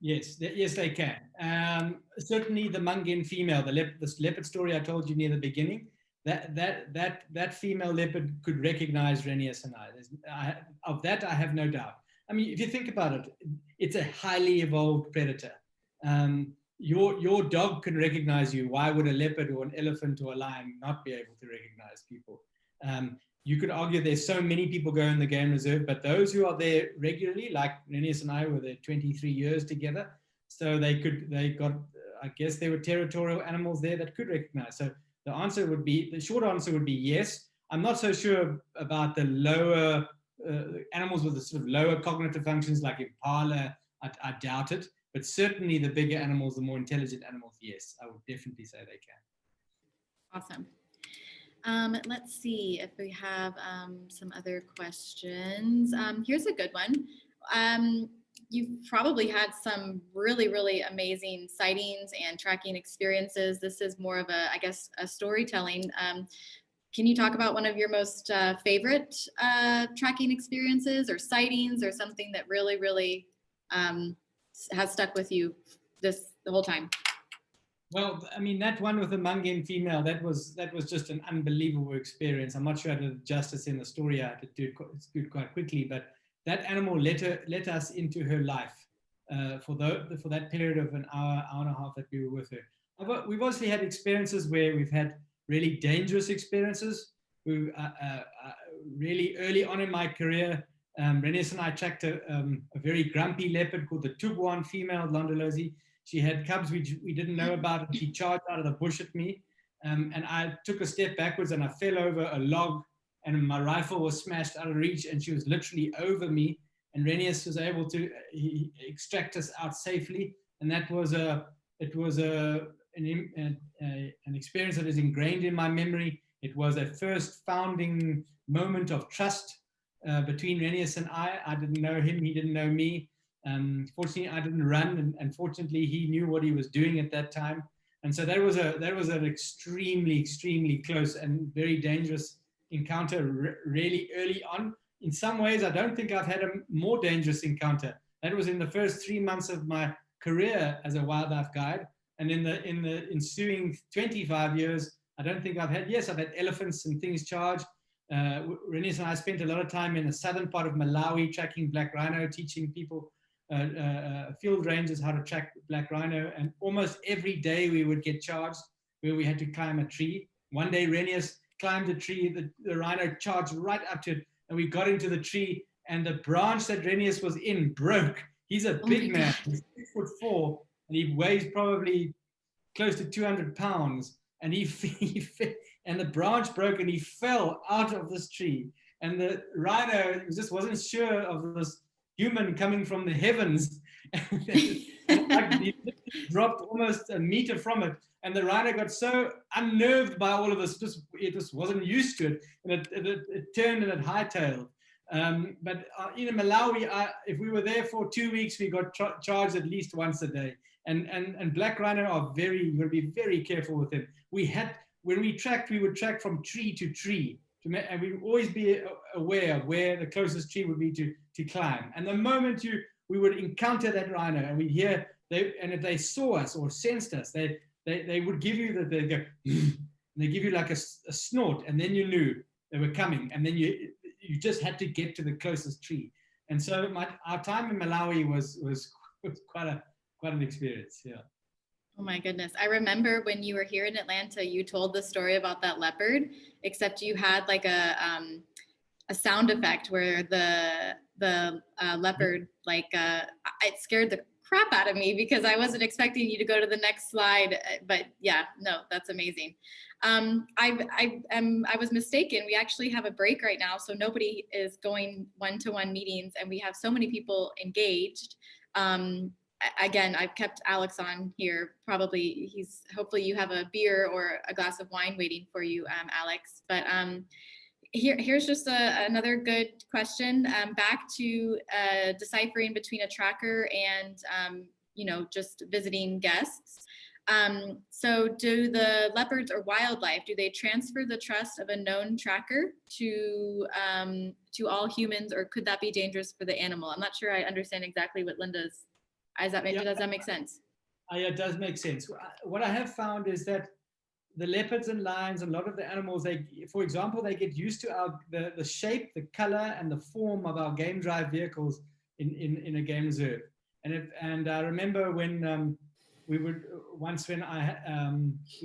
Yes, they can. Certainly the Mungin female, this leopard story I told you near the beginning, that female leopard could recognize Renius and I. Of that, I have no doubt. I mean, if you think about it, it's a highly evolved predator. Your dog can recognize you. Why would a leopard or an elephant or a lion not be able to recognize people? You could argue there's so many people go in the game reserve, but those who are there regularly, like Renius and I were there 23 years together, so I guess there were territorial animals there that could recognize. So the short answer would be yes. I'm not so sure about the lower animals with the sort of lower cognitive functions like impala. I doubt it, but certainly the bigger animals, the more intelligent animals, yes, I would definitely say they can. Awesome. Let's see if we have some other questions. Here's a good one. You've probably had some really, really amazing sightings and tracking experiences. This is more of a storytelling. Can you talk about one of your most favorite tracking experiences or sightings, or something that really, really has stuck with you the whole time? Well, I mean, that one with the Mungin female, that was just an unbelievable experience. I'm not sure I did justice in the story. I had to do it quite quickly, but that animal let us into her life for that period of an hour and a half that we were with her. We've obviously had experiences where we've had really dangerous experiences. Really early on in my career, Renius and I tracked a very grumpy leopard called the Tubuan female Londolozi. She had cubs which we didn't know about, and she charged out of the bush at me. And I took a step backwards and I fell over a log, and my rifle was smashed out of reach, and she was literally over me. And Renius was able to extract us out safely. And that was an experience that is ingrained in my memory. It was a first founding moment of trust between Renius and I. I didn't know him, he didn't know me. Fortunately, I didn't run, and fortunately, he knew what he was doing at that time. And so that was an extremely close and very dangerous encounter really early on. In some ways, I don't think I've had a more dangerous encounter. That was in the first 3 months of my career as a wildlife guide. And in the ensuing 25 years, I don't think I've had elephants and things charged. Renis and I spent a lot of time in the southern part of Malawi tracking black rhino, teaching people, field rangers, how to track black rhino. And almost every day we would get charged where we had to climb a tree. One day Renis climbed a tree, the rhino charged right up to it, and we got into the tree, and the branch that Renis was in broke. He's a big man, he's 6'4", and he weighs probably close to 200 pounds. And and the branch broke, and he fell out of this tree. And the rhino just wasn't sure of this human coming from the heavens. And he dropped almost a meter from it. And the rhino got so unnerved by all of this, it just wasn't used to it. And it turned and it hightailed. But in Malawi, if we were there for 2 weeks, we got charged at least once a day. And black rhino are you've got to be very careful with them. When we tracked, we would track from tree to tree, and we would always be aware of where the closest tree would be to climb. And the moment we would encounter that rhino, and we'd hear, and if they saw us or sensed us, they would give you they'd go, and they give you like a snort, and then you knew they were coming, and then you just had to get to the closest tree. And so our time in Malawi was quite an experience. Yeah. Oh my goodness. I remember when you were here in Atlanta, you told the story about that leopard, except you had like a sound effect where the leopard, it scared the crap out of me because I wasn't expecting you to go to the next slide. But yeah, no, that's amazing. I was mistaken. We actually have a break right now, so nobody is going one-to-one meetings, and we have so many people engaged. Again, I've kept Alex on here. Hopefully you have a beer or a glass of wine waiting for you, Alex. But here's just another good question. Back to deciphering between a tracker and just visiting guests. So do the leopards or wildlife, do they transfer the trust of a known tracker to all humans, or could that be dangerous for the animal? I'm not sure I understand exactly what Linda's. Does that make sense? Yeah, it does make sense. What I have found is that the leopards and lions, a lot of the animals, for example, they get used to the shape, the color, and the form of our game drive vehicles in a game reserve. And I remember when we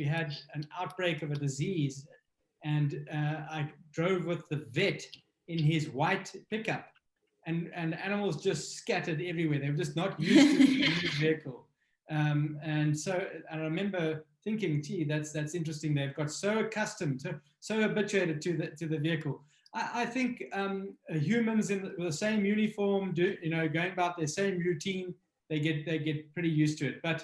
had an outbreak of a disease, and I drove with the vet in his white pickup. And animals just scattered everywhere. They were just not used to the new vehicle. And so I remember thinking, gee, that's interesting. They've got so accustomed, so habituated to the vehicle. I think humans with the same uniform, going about their same routine, they get pretty used to it. But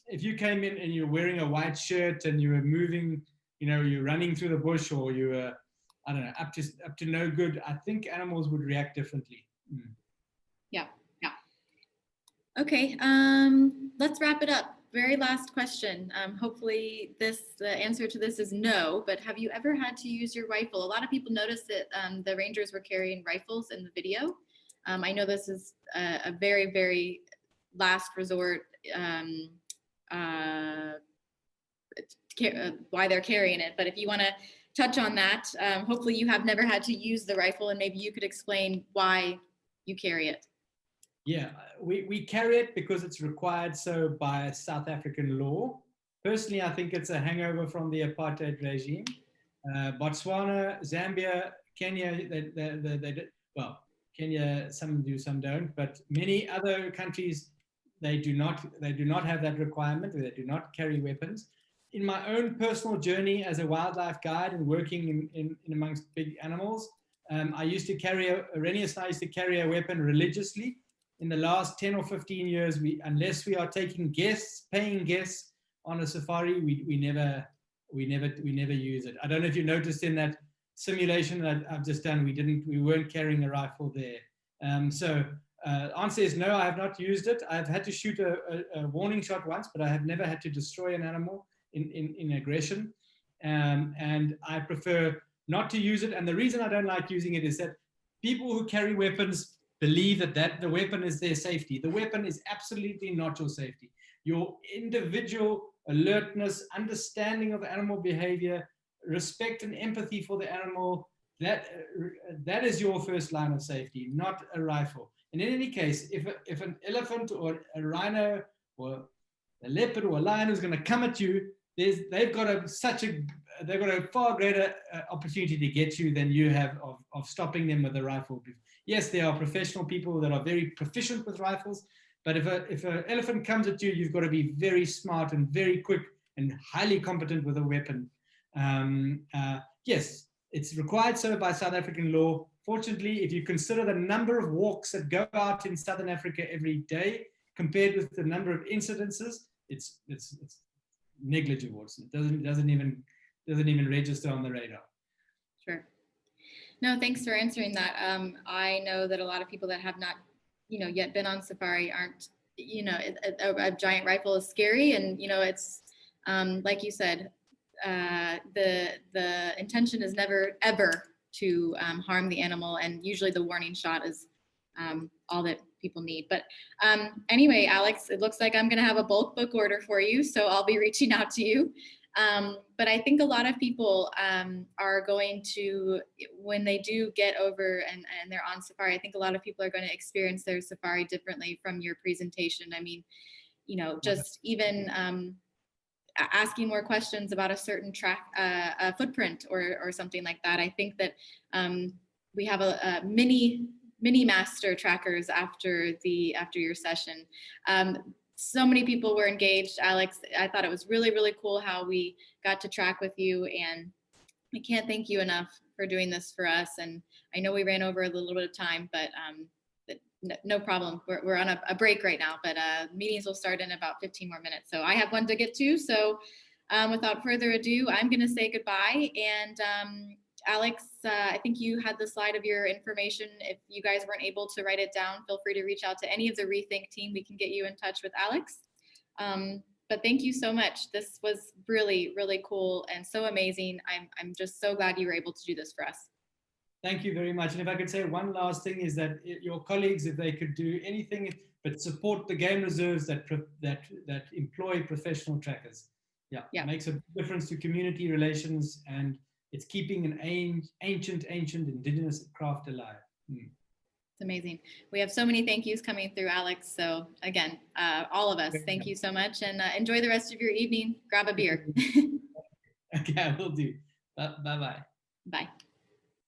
if you came in and you're wearing a white shirt and you were moving, you're running through the bush, or you were, I don't know, up to no good, I think animals would react differently. Yeah. Okay, let's wrap it up. Very last question. Hopefully the answer to this is no, but have you ever had to use your rifle? A lot of people noticed that the rangers were carrying rifles in the video. I know this is a very, very last resort why they're carrying it, but if you want to touch on that, hopefully you have never had to use the rifle, and maybe you could explain why you carry it. Yeah, we carry it because it's required so by South African law. Personally, I think it's a hangover from the apartheid regime. Botswana, Zambia, Kenya, Kenya, some do, some don't, but many other countries, they do not have that requirement. They do not carry weapons. In my own personal journey as a wildlife guide and working in amongst big animals, I used to carry Renis and I used to carry a weapon religiously. In the last 10 or 15 years, unless we are taking guests, paying guests on a safari, we never use it. I don't know if you noticed in that simulation that I've just done, we weren't carrying a rifle there. So Answer is no, I have not used it. I've had to shoot a warning shot once, but I have never had to destroy an animal in aggression. And I prefer not to use it. And the reason I don't like using it is that people who carry weapons believe that the weapon is their safety. The weapon is absolutely not your safety. Your individual alertness, understanding of animal behavior, respect and empathy for the animal, that is your first line of safety, not a rifle. And in any case, if an elephant or a rhino or a leopard or a lion is going to come at you, they've got a far greater opportunity to get you than you have of stopping them with a rifle. Yes, there are professional people that are very proficient with rifles, but if an elephant comes at you, you've got to be very smart and very quick and highly competent with a weapon. Yes, it's required so by South African law. Fortunately, if you consider the number of walks that go out in Southern Africa every day compared with the number of incidences, it's negligible. It doesn't even register on the radar. Sure. No, thanks for answering that. I know that a lot of people that have not, yet been on safari aren't, a giant rifle is scary, and it's like you said, the intention is never ever to harm the animal, and usually the warning shot is all that people need. But anyway, Alex, it looks like I'm going to have a bulk book order for you, so I'll be reaching out to you. But I think a lot of people are going to, when they do get over and they're on safari, I think a lot of people are going to experience their safari differently from your presentation. I mean, just even asking more questions about a certain track, footprint or something like that. I think that we have a mini master trackers after your session. So many people were engaged, Alex. I thought it was really, really cool how we got to track with you, and I can't thank you enough for doing this for us. And I know we ran over a little bit of time, but no problem. We're on a break right now, but meetings will start in about 15 more minutes. So I have one to get to. So without further ado, I'm going to say goodbye. And Alex, I think you had the slide of your information. If you guys weren't able to write it down, feel free to reach out to any of the Rethink team. We can get you in touch with Alex. But thank you so much. This was really, really cool and so amazing. I'm just so glad you were able to do this for us. Thank you very much. And if I could say one last thing is that your colleagues, if they could do anything but support the game reserves that employ professional trackers. Yeah, it makes a difference to community relations, and it's keeping an ancient indigenous craft alive. It's amazing. We have so many thank yous coming through, Alex. So again, all of us, thank you so much, and enjoy the rest of your evening. Grab a beer. Okay, I will do. Bye-bye. Bye.